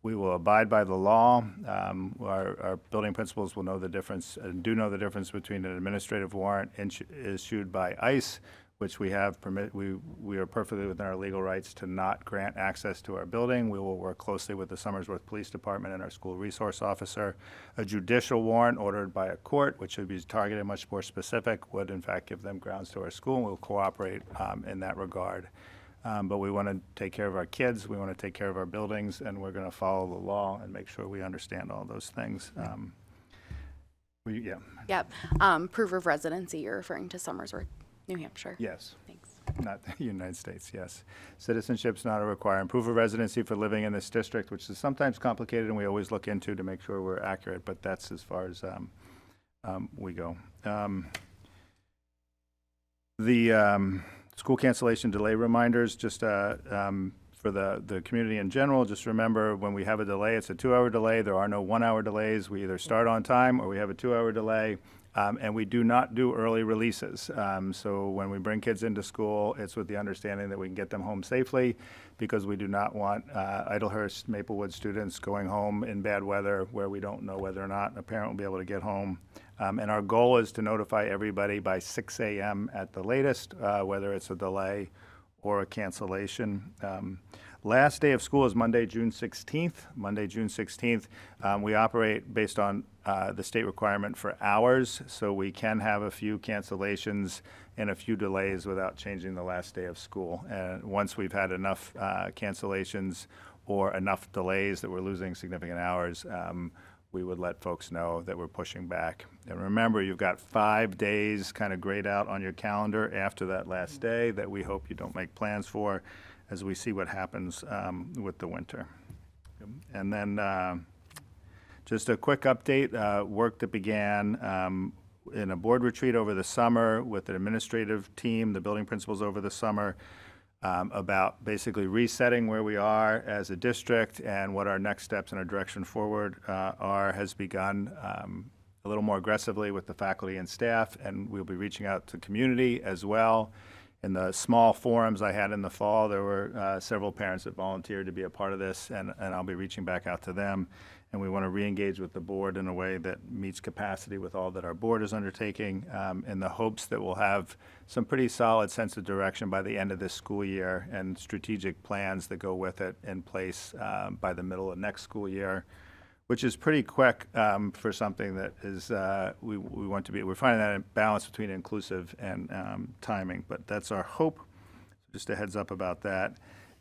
We will abide by the law. Our building principals will know the difference, and do know the difference between an administrative warrant issued by ICE, which we have we are perfectly within our legal rights to not grant access to our building. We will work closely with the Somersworth Police Department and our school resource officer. A judicial warrant ordered by a court, which should be targeted much more specific, would in fact give them grounds to our school, and we'll cooperate in that regard. But we want to take care of our kids, we want to take care of our buildings, and we're going to follow the law and make sure we understand all those things. Yep. Proof of residency, you're referring to Somersworth, New Hampshire. Yes. Thanks. Not the United States, yes. Citizenship's not a requirement. Proof of residency for living in this district, which is sometimes complicated and we always look into to make sure we're accurate, but that's as far as we go. The school cancellation delay reminders, just for the community in general, just remember when we have a delay, it's a 2-hour delay. There are no 1-hour delays. We either start on time or we have a 2-hour delay. And we do not do early releases. So when we bring kids into school, it's with the understanding that we can get them home safely, because we do not want Idlehurst, Maplewood students going home in bad weather where we don't know whether or not a parent will be able to get home. And our goal is to notify everybody by 6 a.m. at the latest, whether it's a delay or a cancellation. Last day of school is Monday, June 16th. Monday, June 16th. We operate based on the state requirement for hours, so we can have a few cancellations and a few delays without changing the last day of school. And once we've had enough cancellations or enough delays that we're losing significant hours, we would let folks know that we're pushing back. And remember, you've got 5 days kind of grayed out on your calendar after that last day that we hope you don't make plans for, as we see what happens with the winter. And then just a quick update, work that began in a board retreat over the summer with the administrative team, the building principals over the summer, about basically resetting where we are as a district and what our next steps and our direction forward has begun a little more aggressively with the faculty and staff, and we'll be reaching out to community as well. In the small forums I had in the fall, there were several parents that volunteered to be a part of this, and I'll be reaching back out to them. And we want to re-engage with the board in a way that meets capacity with all that our board is undertaking, in the hopes that we'll have some pretty solid sense of direction by the end of this school year and strategic plans that go with it in place by the middle of next school year, which is pretty quick for something that is, we want to be, we're finding that balance between inclusive and timing, but that's our hope. Just a heads up about that.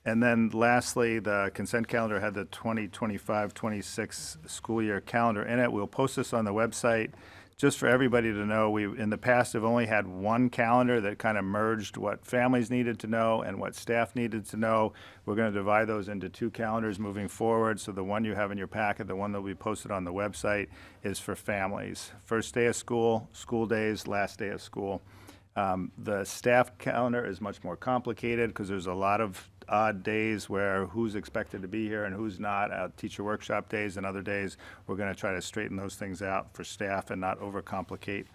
And then lastly, the consent calendar had the 2025-26 school year calendar in it. We'll post this on the website just for everybody to know, we in the past have only had one calendar that kind of merged what families needed to know and what staff needed to know. We're going to divide those into 2 calendars moving forward. So the one you have in your packet, the one that will be posted on the website, is for families. First day of school, school days, last day of school. The staff calendar is much more complicated because there's a lot of odd days where who's expected to be here and who's not, teacher workshop days and other days. We're going to try to straighten those things out for staff and not overcomplicate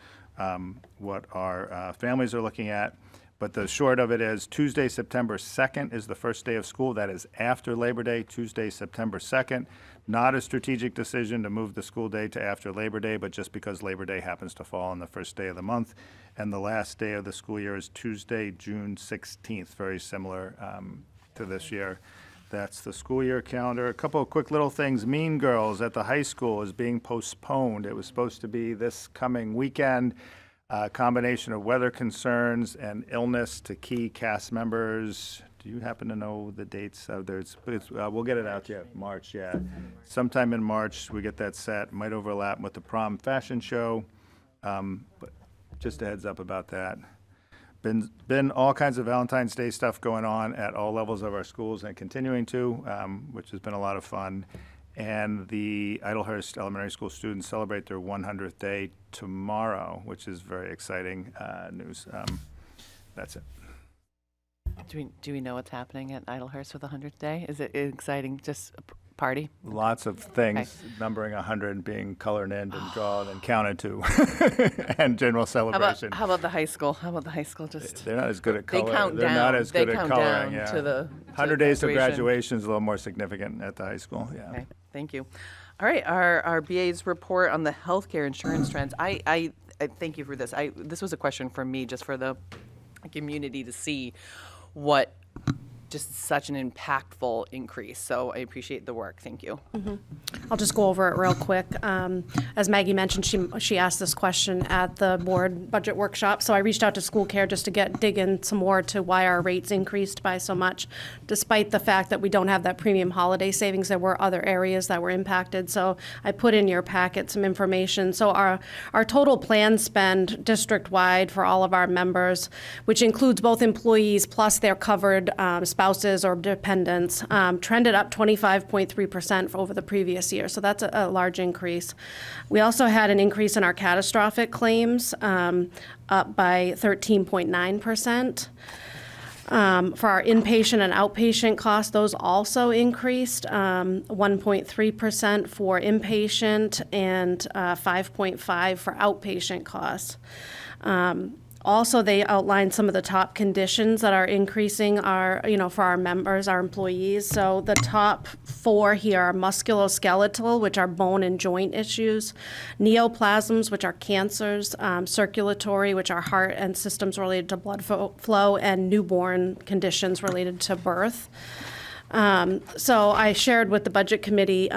what our families are looking at. But the short of it is Tuesday, September 2nd is the first day of school. That is after Labor Day, Tuesday, September 2nd. Not a strategic decision to move the school day to after Labor Day, but just because Labor Day happens to fall on the first day of the month. And the last day of the school year is Tuesday, June 16th, very similar to this year. That's the school year calendar. A couple of quick little things. Mean Girls at the high school is being postponed. It was supposed to be this coming weekend. A combination of weather concerns and illness to key cast members. Do you happen to know the dates? We'll get it out to you. March, yeah. Sometime in March, we get that set. Might overlap with the prom fashion show, but just a heads up about that. Been all kinds of Valentine's Day stuff going on at all levels of our schools and continuing to, which has been a lot of fun. And the Idlehurst Elementary School students celebrate their 100th day tomorrow, which is very exciting news. That's it. Do we know what's happening at Idlehurst with the 100th day? Is it exciting? Just a party? Lots of things, numbering 100, being colored in and drawn and counted to, and general celebration. How about the high school? Just They're not as good at they color. count They're down. not as good they at count coloring. down Yeah. to the 100 days to graduation. graduation is a little more significant at the high school. Yeah. Okay, thank you. All right, our BA's report on the healthcare insurance trends. I thank you for this. This was a question from me, just for the community to see what just such an impactful increase. So I appreciate the work. Thank you. I'll just go over it real quick. As Maggie mentioned, she asked this question at the board budget workshop, so I reached out to school care just to dig in some more to why our rates increased by so much. Despite the fact that we don't have that premium holiday savings, there were other areas that were impacted. So I put in your packet some information. So our total plan spend district-wide for all of our members, which includes both employees plus their covered spouses or dependents, trended up 25.3% over the previous year. So that's a large increase. We also had an increase in our catastrophic claims, up by 13.9%. For our inpatient and outpatient costs, those also increased 1.3% for inpatient and 5.5% for outpatient costs. Also, they outlined some of the top conditions that are increasing for our members, our employees. So the top 4 here are musculoskeletal, which are bone and joint issues, neoplasms, which are cancers, circulatory, which are heart and systems related to blood flow, and newborn conditions related to birth. So I shared with the budget committee,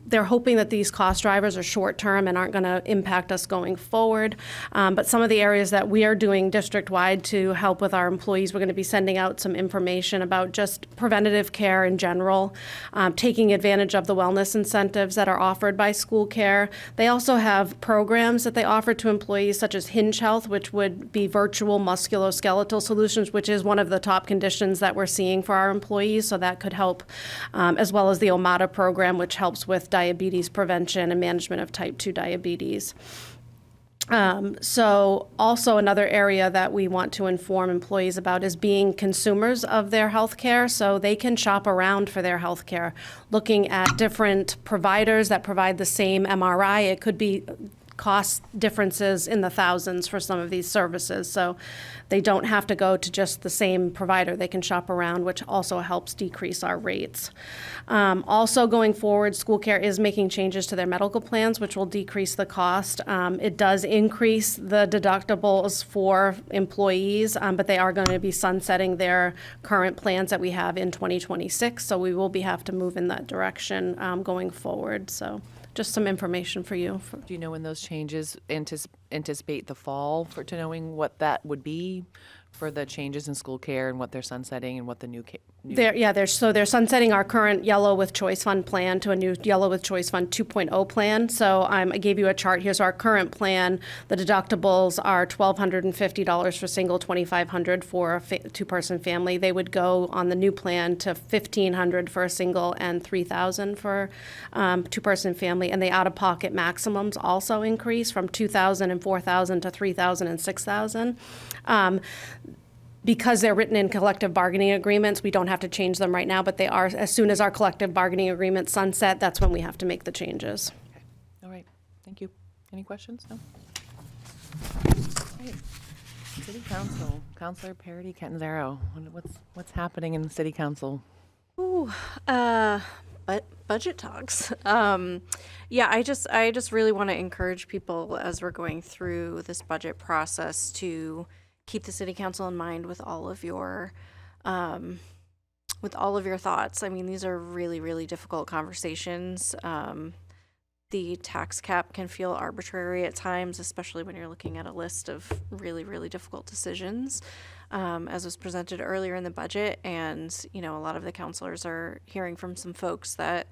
they're hoping that these cost drivers are short-term and aren't going to impact us going forward. But some of the areas that we are doing district-wide to help with our employees, we're going to be sending out some information about just preventative care in general, taking advantage of the wellness incentives that are offered by school care. They also have programs that they offer to employees, such as Hinge Health, which would be virtual musculoskeletal solutions, which is one of the top conditions that we're seeing for our employees. So that could help, as well as the OMADA program, which helps with diabetes prevention and management of type 2 diabetes. So also another area that we want to inform employees about is being consumers of their health care, so they can shop around for their health care, looking at different providers that provide the same MRI. It could be cost differences in the thousands for some of these services. So they don't have to go to just the same provider. They can shop around, which also helps decrease our rates. Also going forward, school care is making changes to their medical plans, which will decrease the cost. It does increase the deductibles for employees, but they are going to be sunsetting their current plans that we have in 2026. So we will have to move in that direction going forward. So just some information for you. Do you know when those changes anticipate the fall to knowing what that would be for the changes in school care and what they're sunsetting and what the new They're sunsetting our current Yellow with Choice Fund plan to a new Yellow with Choice Fund 2.0 plan. So I gave you a chart. Here's our current plan. The deductibles are $1,250 for single, $2,500 for a two-person family. They would go on the new plan to $1,500 for a single and $3,000 for two-person family. And the out-of-pocket maximums also increase from $2,000 and $4,000 to $3,000 and $6,000. Because they're written in collective bargaining agreements, we don't have to change them right now, but they are, as soon as our collective bargaining agreements sunset, that's when we have to make the changes. Okay. All right. Thank you. Any questions? No? Great. City Council, Councilor Parity Catanzaro. What's happening in the City Council? But budget talks. Yeah, I just really want to encourage people as we're going through this budget process to keep the city council in mind with all of your thoughts. I mean, these are really, really difficult conversations. The tax cap can feel arbitrary at times, especially when you're looking at a list of really, really difficult decisions, as was presented earlier in the budget. And, a lot of the councilors are hearing from some folks that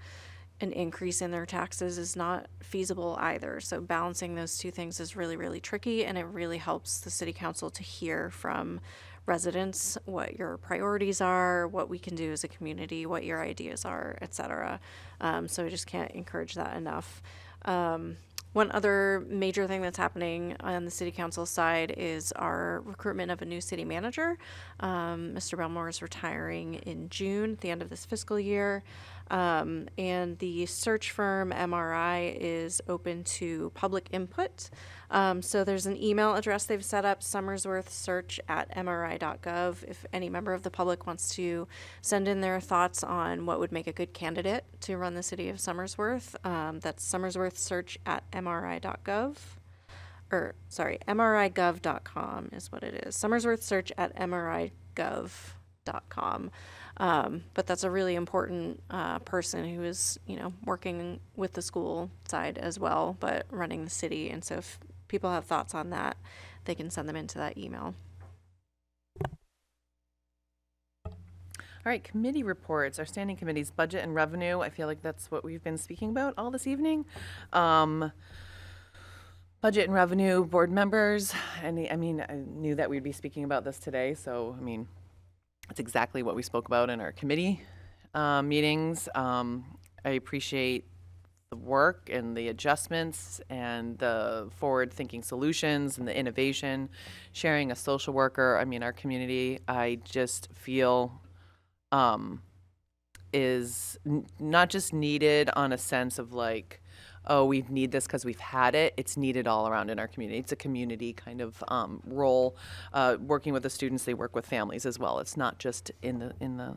an increase in their taxes is not feasible either. So balancing those two things is really, really tricky, and it really helps the city council to hear from residents what your priorities are, what we can do as a community, what your ideas are, etc. So I just can't encourage that enough. One other major thing that's happening on the city council side is our recruitment of a new city manager. Mr. Belmore is retiring in June, at the end of this fiscal year. And the search firm MRI is open to public input. So there's an email address they've set up, somersworthsearch@mri.gov. If any member of the public wants to send in their thoughts on what would make a good candidate to run the city of Somersworth, that's somersworthsearch@mri.gov. Or, sorry, mrigov.com is what it is. somersworthsearch@mrigov.com. But that's a really important person who is, working with the school side as well, but running the city. And so if people have thoughts on that, they can send them into that email. All right, committee reports, our standing committees, budget and revenue. I feel like that's what we've been speaking about all this evening. Budget and revenue, board members. I knew that we'd be speaking about this today, so, it's exactly what we spoke about in our committee meetings. I appreciate the work and the adjustments and the forward-thinking solutions and the innovation, sharing a social worker. Our community, I just feel is not just needed on a sense of like, oh, we need this because we've had it. It's needed all around in our community. It's a community kind of role. Working with the students, they work with families as well. It's not just in the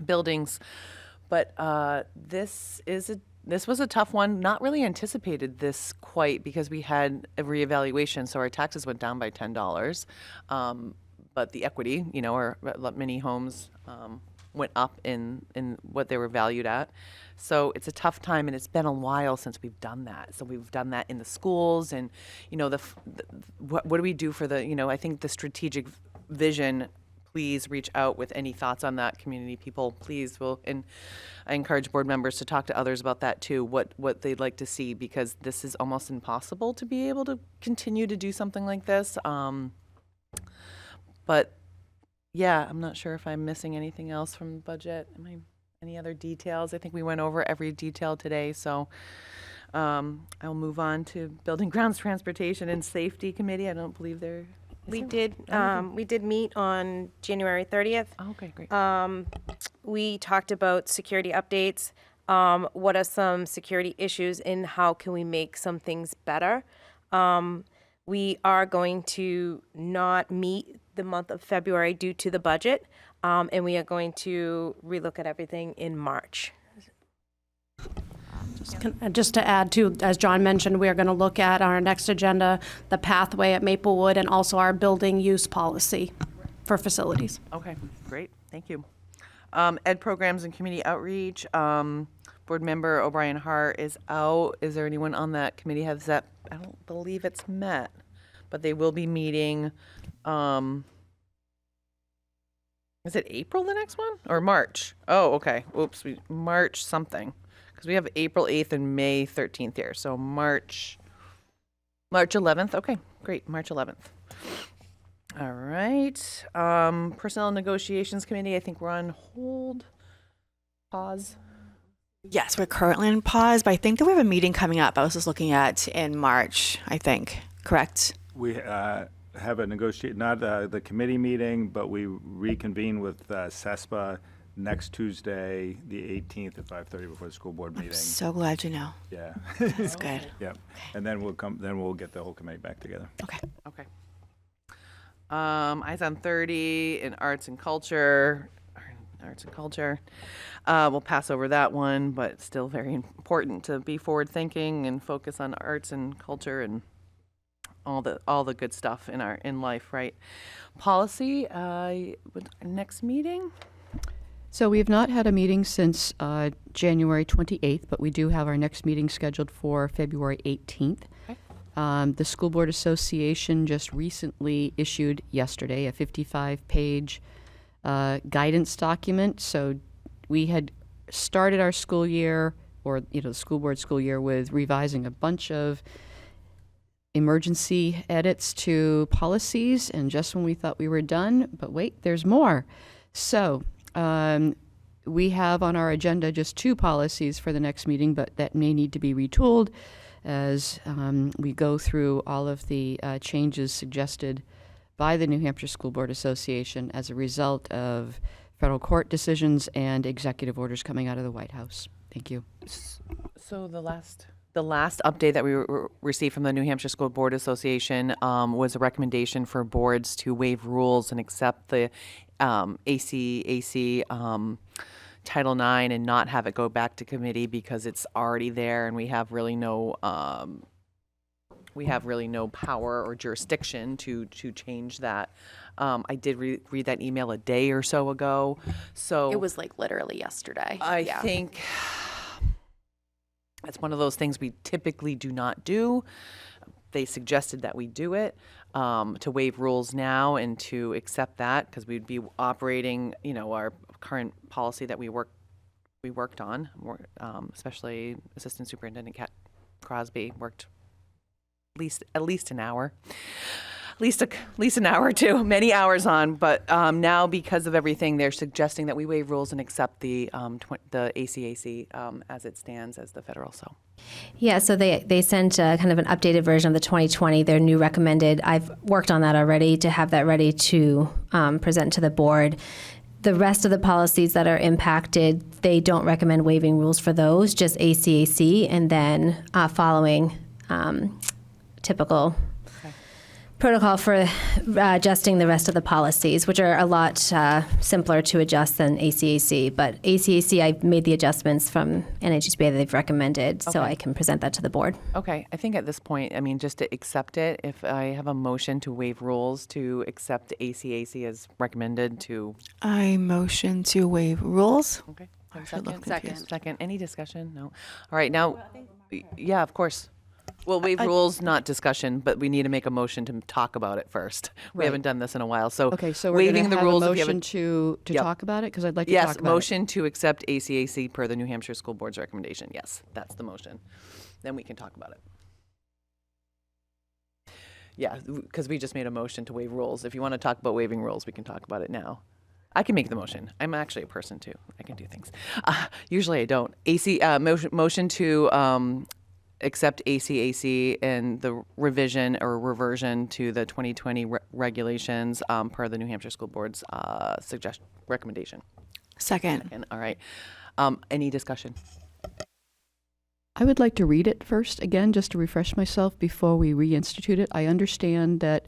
buildings. But this was a tough one. Not really anticipated this quite because we had a reevaluation, so our taxes went down by $10. But the equity, our many homes went up in what they were valued at. So it's a tough time, and it's been a while since we've done that. So we've done that in the schools, and what do we do for I think the strategic vision. Please reach out with any thoughts on that, community people. Please, and I encourage board members to talk to others about that too. What they'd like to see, because this is almost impossible to be able to continue to do something like this. But yeah, I'm not sure if I'm missing anything else from the budget. Any other details? I think we went over every detail today, so I'll move on to Building, Grounds, Transportation, and Safety Committee. I don't believe they're... We did meet on January 30th. Oh, okay, great. We talked about security updates. What are some security issues and how can we make some things better? We are going to not meet the month of February due to the budget, and we are going to relook at everything in March. Just to add to, as John mentioned, we are going to look at our next agenda, the pathway at Maplewood, and also our building use policy for facilities. Okay, great, thank you. Ed programs and community outreach. Board member O'Brien Hart is out. Is there anyone on that committee? I don't believe it's met, but they will be meeting, is it April the next one or March? Oh, okay. Oops, March something. Because we have April 8th and May 13th here. So March 11th. Okay, great. March 11th. All right. Personnel Negotiations Committee, I think we're on hold. Pause. Yes, we're currently in pause, but I think that we have a meeting coming up. I was just looking at in March, I think. Correct? We have a not the committee meeting, but we reconvene with CESPA next Tuesday, the 18th at 5:30 before the school board meeting. So glad you know. Yeah. That's good. Yep. And then we'll get the whole committee back together. Okay. Okay. Eyes on 30 in arts and culture. We'll pass over that one, but it's still very important to be forward thinking and focus on arts and culture and all the good stuff in life, right? Policy, next meeting. So we have not had a meeting since January 28th, but we do have our next meeting scheduled for February 18th. Okay. The School Board Association just recently issued yesterday a 55-page guidance document. So we had started our school year, or the school board school year, with revising a bunch of emergency edits to policies, and just when we thought we were done, but wait, there's more. So we have on our agenda just 2 policies for the next meeting, but that may need to be retooled as we go through all of the changes suggested by the New Hampshire School Board Association as a result of federal court decisions and executive orders coming out of the White House. Thank you. So the last update that we received from the New Hampshire School Board Association was a recommendation for boards to waive rules and accept the ACAC Title IX and not have it go back to committee because it's already there and we have really no power or jurisdiction to change that. I did read that email a day or so ago. So It was like literally yesterday. I think it's one of those things we typically do not do. They suggested that we do it, to waive rules now and to accept that, because we'd be operating, our current policy that we worked on, especially Assistant Superintendent Kat Crosby worked at least an hour. At least an hour or two, many hours on. But now, because of everything, they're suggesting that we waive rules and accept the ACAC as it stands as the federal. So, yeah. So they sent kind of an updated version of the 2020. Their new recommended. I've worked on that already to have that ready to present to the board. The rest of the policies that are impacted, they don't recommend waiving rules for those. Just ACAC, and then following typical protocol for adjusting the rest of the policies, which are a lot simpler to adjust than ACAC. But ACAC, I've made the adjustments from NHSBA that they've recommended, so I can present that to the board. Okay. I think at this point, just to accept it, if I have a motion to waive rules to accept ACAC as recommended to... I motion to waive rules. Okay. Second. Any discussion? No. All right. Now, yeah, of course. Well, waive rules, not discussion, but we need to make a motion to talk about it first. We Right. haven't done this in a while, so Okay, so we're waiving going the to have rules. a if you motion haven't- to Yep. talk about it, because I'd like to Yes, talk about motion to accept ACAC per the New Hampshire School Board's recommendation. Yes, that's the motion. Then we can talk about it. Yeah, because we just made a motion to waive rules. If you want to talk about waiving rules, we can talk about it now. I can make the motion. I'm actually a person too. I can do things. Usually I don't. Motion to accept ACAC and the revision or reversion to the 2020 regulations per the New Hampshire School Board's recommendation. Second. And all right. Any discussion? I would like to read it first again, just to refresh myself before we reinstitute it. I understand that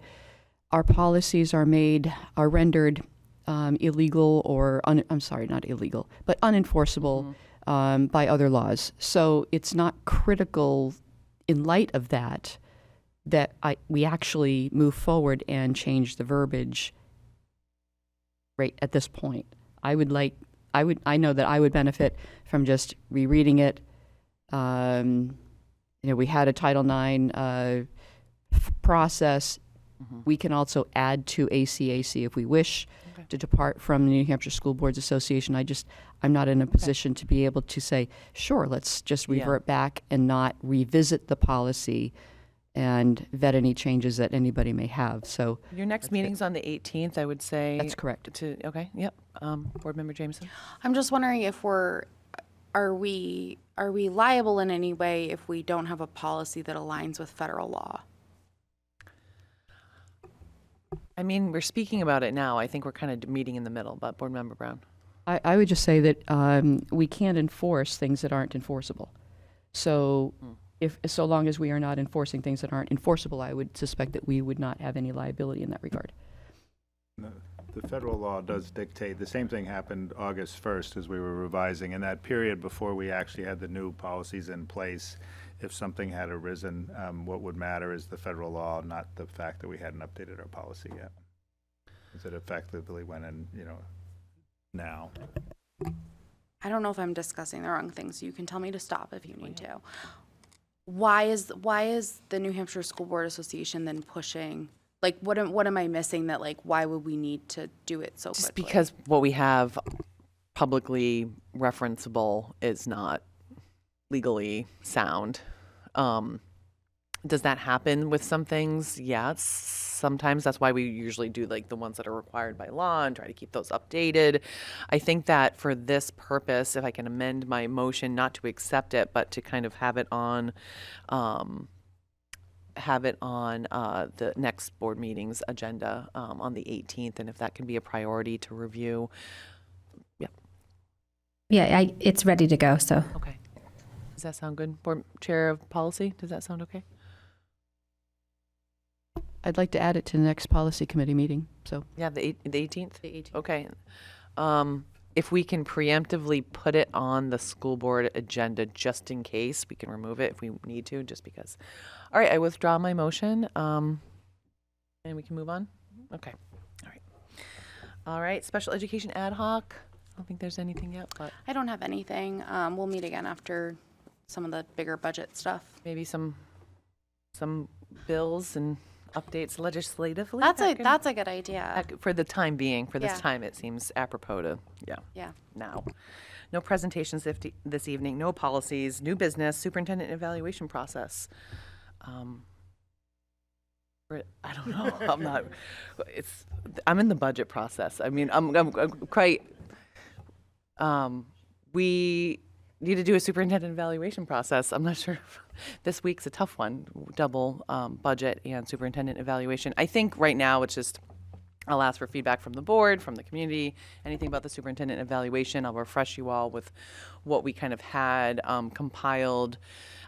our policies are rendered illegal or, not illegal, but unenforceable by other laws. So it's not critical in light of that we actually move forward and change the verbiage right at this point. I know that I would benefit from just rereading it. We had a Title IX process We can also add to ACAC if we wish to depart from the New Hampshire School Boards Association. I'm not in a position to be able to say, sure, let's just revert back and not revisit the policy and vet any changes that anybody may have. So Your next meeting's on the 18th, I would say. that's correct. Okay, yep. Board Member Jameson? I'm just wondering if are we liable in any way if we don't have a policy that aligns with federal law? I mean, we're speaking about it now. I think we're kind of meeting in the middle, but Board Member Brown. I would just say that we can't enforce things that aren't enforceable. So so long as we are not enforcing things that aren't enforceable, I would suspect that we would not have any liability in that regard. The federal law does dictate, the same thing happened August 1st as we were revising. In that period before we actually had the new policies in place, if something had arisen, what would matter is the federal law, not the fact that we hadn't updated our policy yet. Because it effectively went in, now. I don't know if I'm discussing the wrong thing, so you can tell me to stop if you need to. Why is the New Hampshire School Board Association then pushing? Like, what am I missing that, like, why would we need to do it so Just quickly? because what we have publicly referenceable is not legally sound. Does that happen with some things? Yes. Sometimes that's why we usually do like the ones that are required by law and try to keep those updated. I think that for this purpose, if I can amend my motion not to accept it, but to kind of have it on the next board meeting's agenda on the 18th, and if that can be a priority to review. Yeah, it's ready to go, so. Okay. Does that sound good? Board Chair of Policy, does that sound okay? I'd like to add it to the next policy committee meeting. So Yeah, the 18th? the 18th. Okay. If we can preemptively put it on the school board agenda just in case, we can remove it if we need to, just because. All right, I withdraw my motion. And we can move on? Okay. All right. All right, special education ad hoc. I don't think there's anything yet, but I don't have anything. We'll meet again after some of the bigger budget stuff. maybe some bills and updates legislatively. That's that a good idea. can- for the time being, for this Yeah. time, it seems apropos to, Yeah. now. No presentations this evening, no policies, new business, superintendent evaluation process. I don't know. I'm in the budget process. I mean, I'm quite, we need to do a superintendent evaluation process. I'm not sure if this week's a tough one, double budget and superintendent evaluation. I think right now it's just, I'll ask for feedback from the board, from the community, anything about the superintendent evaluation. I'll refresh you all with what we kind of had compiled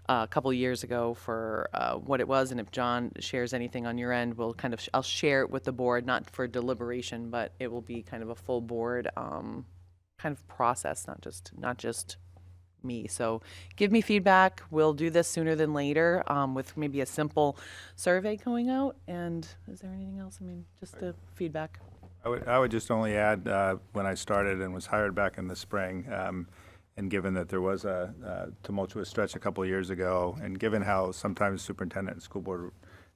a couple years ago for what it was. And if John shares anything on your end, we'll kind of, I'll share it with the board, not for deliberation, but it will be kind of a full board kind of process, not just me. So give me feedback. We'll do this sooner than later with maybe a simple survey going out. And is there anything else? I mean, just the feedback. I would just only add, when I started and was hired back in the spring, and given that there was a tumultuous stretch a couple of years ago, and given how sometimes superintendent and school board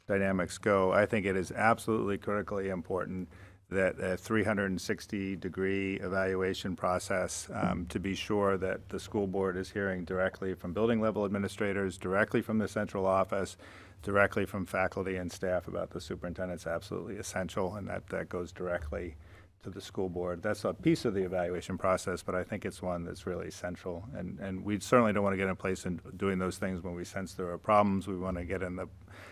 dynamics go, I think it is absolutely critically important that a 360-degree evaluation process to be sure that the school board is hearing directly from building level administrators, directly from the central office, directly from faculty and staff about the superintendent's absolutely essential, and that goes directly to the school board. That's a piece of the evaluation process, but I think it's one that's really central. And we certainly don't want to get in place and doing those things when we sense there are problems. We want to get in the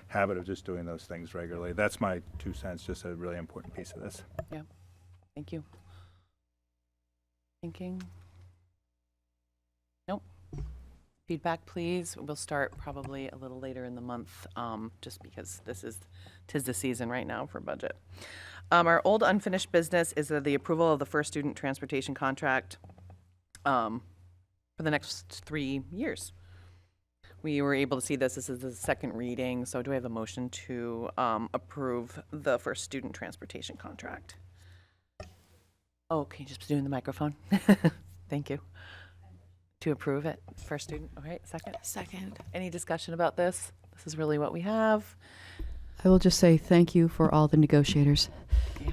habit of just doing those things regularly. That's my 2 cents, just a really important piece of this. Yeah. Thank you. Thinking? Nope. Feedback, please. We'll start probably a little later in the month, just because tis the season right now for budget. Our old unfinished business is the approval of the first student transportation contract for the next 3 years. We were able to see this. This is the second reading. So do I have a motion to approve the first student transportation contract? Oh, can you just do in the microphone? Thank you. To approve it, first student. All right, second. Second. Any discussion about this? This is really what we have. I will just say thank you for all the negotiators. Yeah.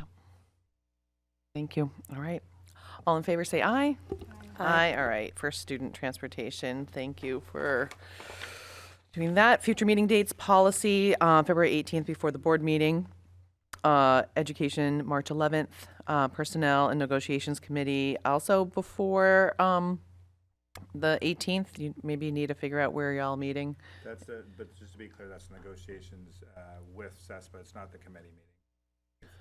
Thank you. All right. All in favor say aye. Aye. All right. For student transportation, thank you for doing that. Future meeting dates, policy, February 18th before the board meeting. Education, March 11th. Personnel and Negotiations Committee, also before the 18th. You maybe need to figure out where y'all meeting. But just to be clear, that's negotiations with CES, but it's not the committee meeting.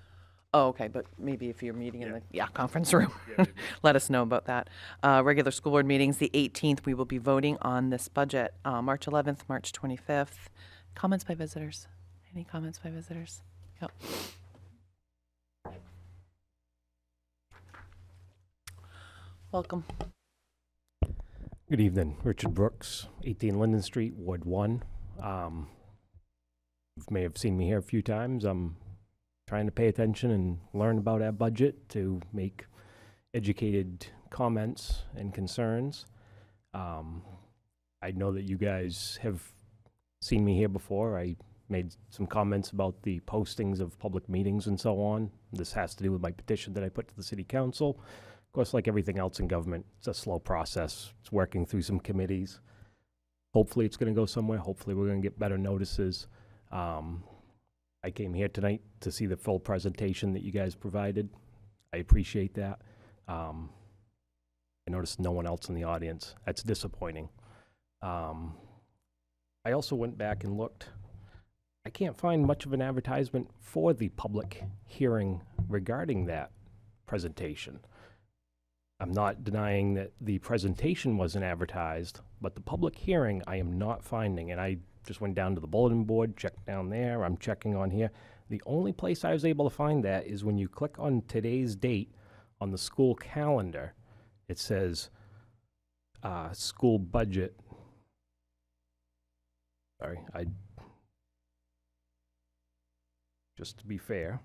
Oh, okay, but maybe if you're meeting in the conference room, Yeah, maybe. let us know about that. Regular school board meetings, the 18th, we will be voting on this budget. March 11th, March 25th. Comments by visitors? Any comments by visitors? Yep. Welcome. Good evening. Richard Brooks, 18 Linden Street, Ward 1. You may have seen me here a few times. I'm trying to pay attention and learn about our budget to make educated comments and concerns. I know that you guys have seen me here before. I made some comments about the postings of public meetings and so on. This has to do with my petition that I put to the city council. Of course, like everything else in government, it's a slow process. It's working through some committees. Hopefully it's going to go somewhere. Hopefully we're going to get better notices. I came here tonight to see the full presentation that you guys provided. I appreciate that. I noticed no one else in the audience. That's disappointing. I also went back and looked. I can't find much of an advertisement for the public hearing regarding that presentation. I'm not denying that the presentation wasn't advertised, but the public hearing I am not finding. And I just went down to the bulletin board, checked down there, I'm checking on here. The only place I was able to find that is when you click on today's date on the school calendar, it says school budget. Sorry, just to be fair.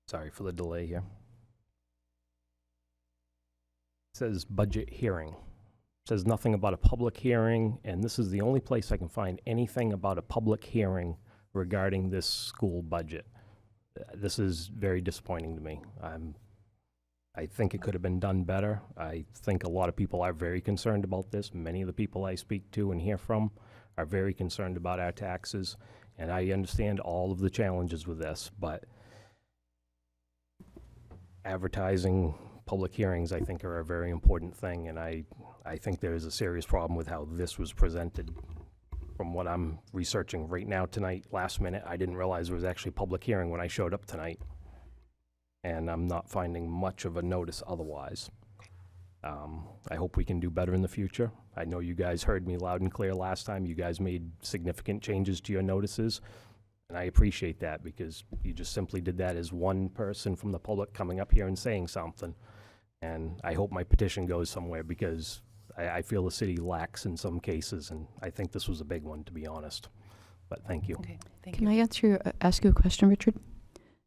Sorry for the delay here. It says budget hearing. It says nothing about a public hearing, and this is the only place I can find anything about a public hearing regarding this school budget. This is very disappointing to me. I think it could have been done better. I think a lot of people are very concerned about this. Many of the people I speak to and hear from are very concerned about our taxes, and I understand all of the challenges with this, but advertising public hearings, I think, are a very important thing, and I think there is a serious problem with how this was presented. From what I'm researching right now tonight, last minute, I didn't realize there was actually a public hearing when I showed up tonight, and I'm not finding much of a notice otherwise. I hope we can do better in the future. I know you guys heard me loud and clear last time. You guys made significant changes to your notices, and I appreciate that because you just simply did that as one person from the public coming up here and saying something. And I hope my petition goes somewhere because I feel the city lacks in some cases, and I think this was a big one, to be honest. But thank you. Okay, thank Can you. I ask you a question, Richard?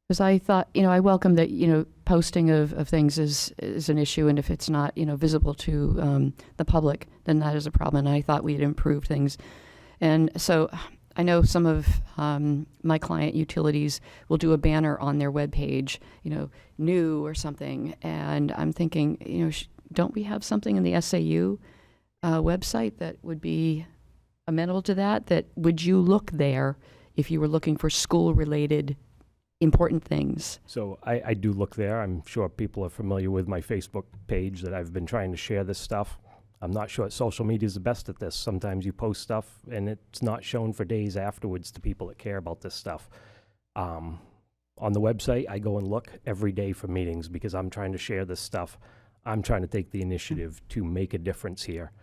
Because I thought, I welcome that, posting of things is an issue, and if it's not, visible to the public, then that is a problem, and I thought we had improved things. And so I know some of my client utilities will do a banner on their webpage, new or something, and I'm thinking, don't we have something in the SAU website that would be amenable to that? That would you look there if you were looking for school-related important things? So I do look there. I'm sure people are familiar with my Facebook page that I've been trying to share this stuff. I'm not sure social media is the best at this. Sometimes you post stuff and it's not shown for days afterwards to people that care about this stuff. On the website, I go and look every day for meetings because I'm trying to share this stuff. I'm trying to take the initiative to make a difference here.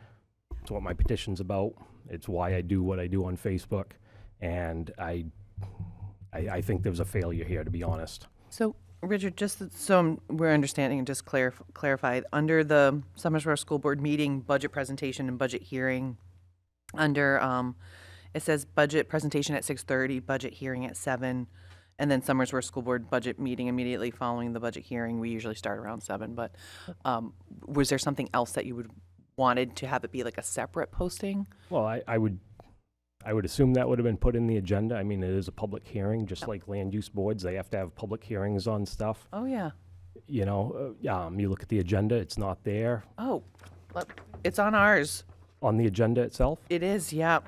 It's what my petition's about. It's why I do what I do on Facebook. And I think there was a failure here, to be honest. So, Richard, just so we're understanding and just clarify, under the Somersworth School Board meeting, budget presentation and budget hearing, under, it says budget presentation at 6:30, budget hearing at 7, And then Somersworth School Board budget meeting immediately following the budget hearing. We usually start around 7, but was there something else that you would wanted to have it be like a separate posting? Well, I would assume that would have been put in the agenda. I mean, it is a public hearing, just like land use boards. They have to have public hearings on stuff. Oh, yeah. You know, you look at the agenda, it's not there Oh, it's on ours. on the agenda itself. It is, yeah.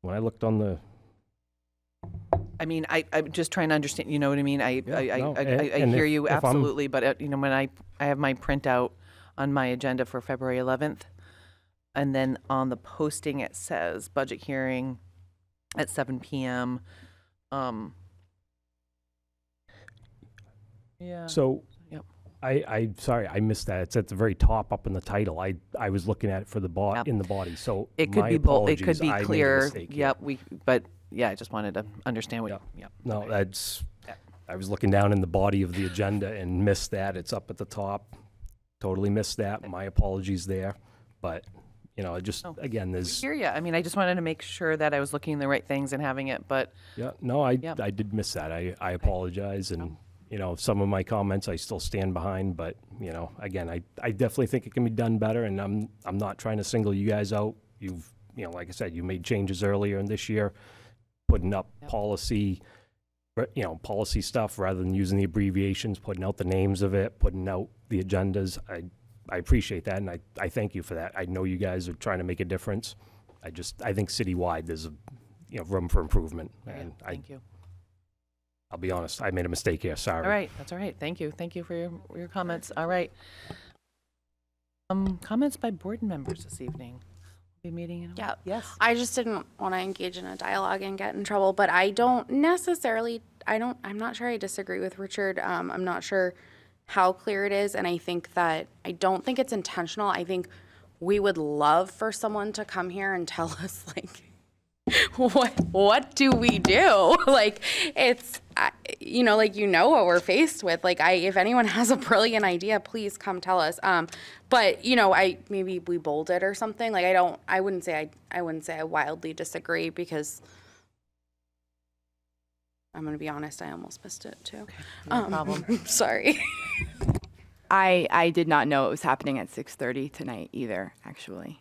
When I looked on the, I mean, I'm just trying to understand, you know what I mean? I and hear if- you if I'm- absolutely, but, you know, when I have my printout on my agenda for February 11th, and then on the posting, it says budget hearing at 7 p.m. Yeah. so, Yep. sorry, I missed that. It's at the very top up in the title. I was looking at it for the Yep. in the body, so It could my be both. It could apologies. be I made a clear. mistake here. Yep. But yeah, I just wanted to understand what. Yep. Yep. No, that's, Yeah. I was looking down in the body of the agenda and missed that. It's up at the top. Totally missed that. My apologies there. But, you know, just, Oh. again, there's, Hear ya. I mean, I just wanted to make sure that I was looking at the right things and having it. But yeah, no, I Yep. did miss that. I apologize. And, you know, some of my comments I still stand behind. But, you know, again, I definitely think it can be done better. And I'm not trying to single you guys out. You know, like I said, you made changes earlier in this year, putting up policy stuff rather than using the abbreviations, putting out the names of it, putting out the agendas. I appreciate that, and I thank you for that. I know you guys are trying to make a difference. I think citywide there's room for improvement, and thank you. I'll be honest, I made a mistake here. Sorry. All right, that's all right. Thank you. Thank you for your comments. All right. Comments by board members this evening. Be meeting in a Yeah. week. Yes. I just didn't want to engage in a dialogue and get in trouble, but I'm not sure I disagree with Richard. I'm not sure how clear it is, and I don't think it's intentional. I think we would love for someone to come here and tell us, like, what do we do? Like, it's, what we're faced with. Like, if anyone has a brilliant idea, please come tell us. But maybe we bold it or something. Like, I wouldn't say I wildly disagree, because I'm gonna be honest, I almost missed it too. No problem. Sorry. I did not know it was happening at 6:30 tonight either, actually.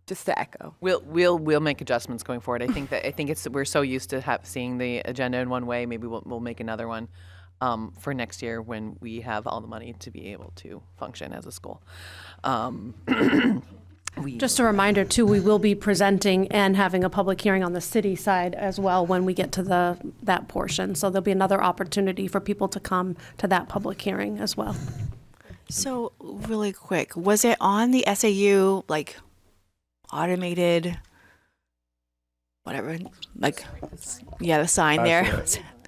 Just to echo. We'll make adjustments going forward. I think we're so used to seeing the agenda in one way. Maybe we'll make another one for next year when we have all the money to be able to function as a school. Just a reminder, too, we will be presenting and having a public hearing on the city side as well when we get to that portion. So there'll be another opportunity for people to come to that public hearing as well. So really quick, was it on the SAU, like, automated, whatever, like, the sign there?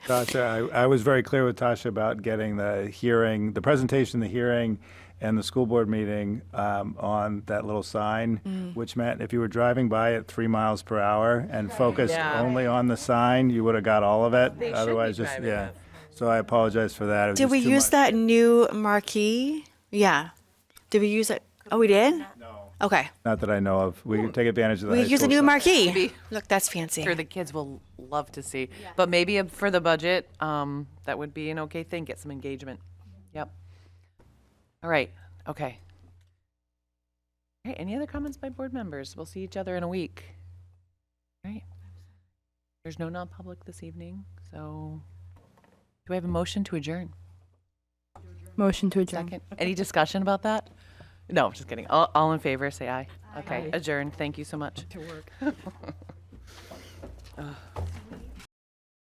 Tasha, I was very clear with Tasha about getting the presentation, the hearing, and the school board meeting on that little sign, which meant if you were driving by at 3 miles per hour and focused only on the sign, you would have got all of it. Otherwise, So I apologize for that. It was Did just we too use much. that new marquee? Yeah. Did we use it? Oh, we did? No. Okay. Not that I know of. We can take advantage of the We high use a school new sign. marquee. Look, that's fancy. Sure, the kids will love to see. But maybe for the budget, that would be an okay thing. Get some engagement. Yep. All right. Okay. All right. Any other comments by board members? We'll see each other in a week. All right. There's no non-public this evening, so do I have a motion to adjourn? Motion to adjourn. Second. Any discussion about that? No, just kidding. All in favor, say aye. Okay. Adjourned. Thank you so much. To work.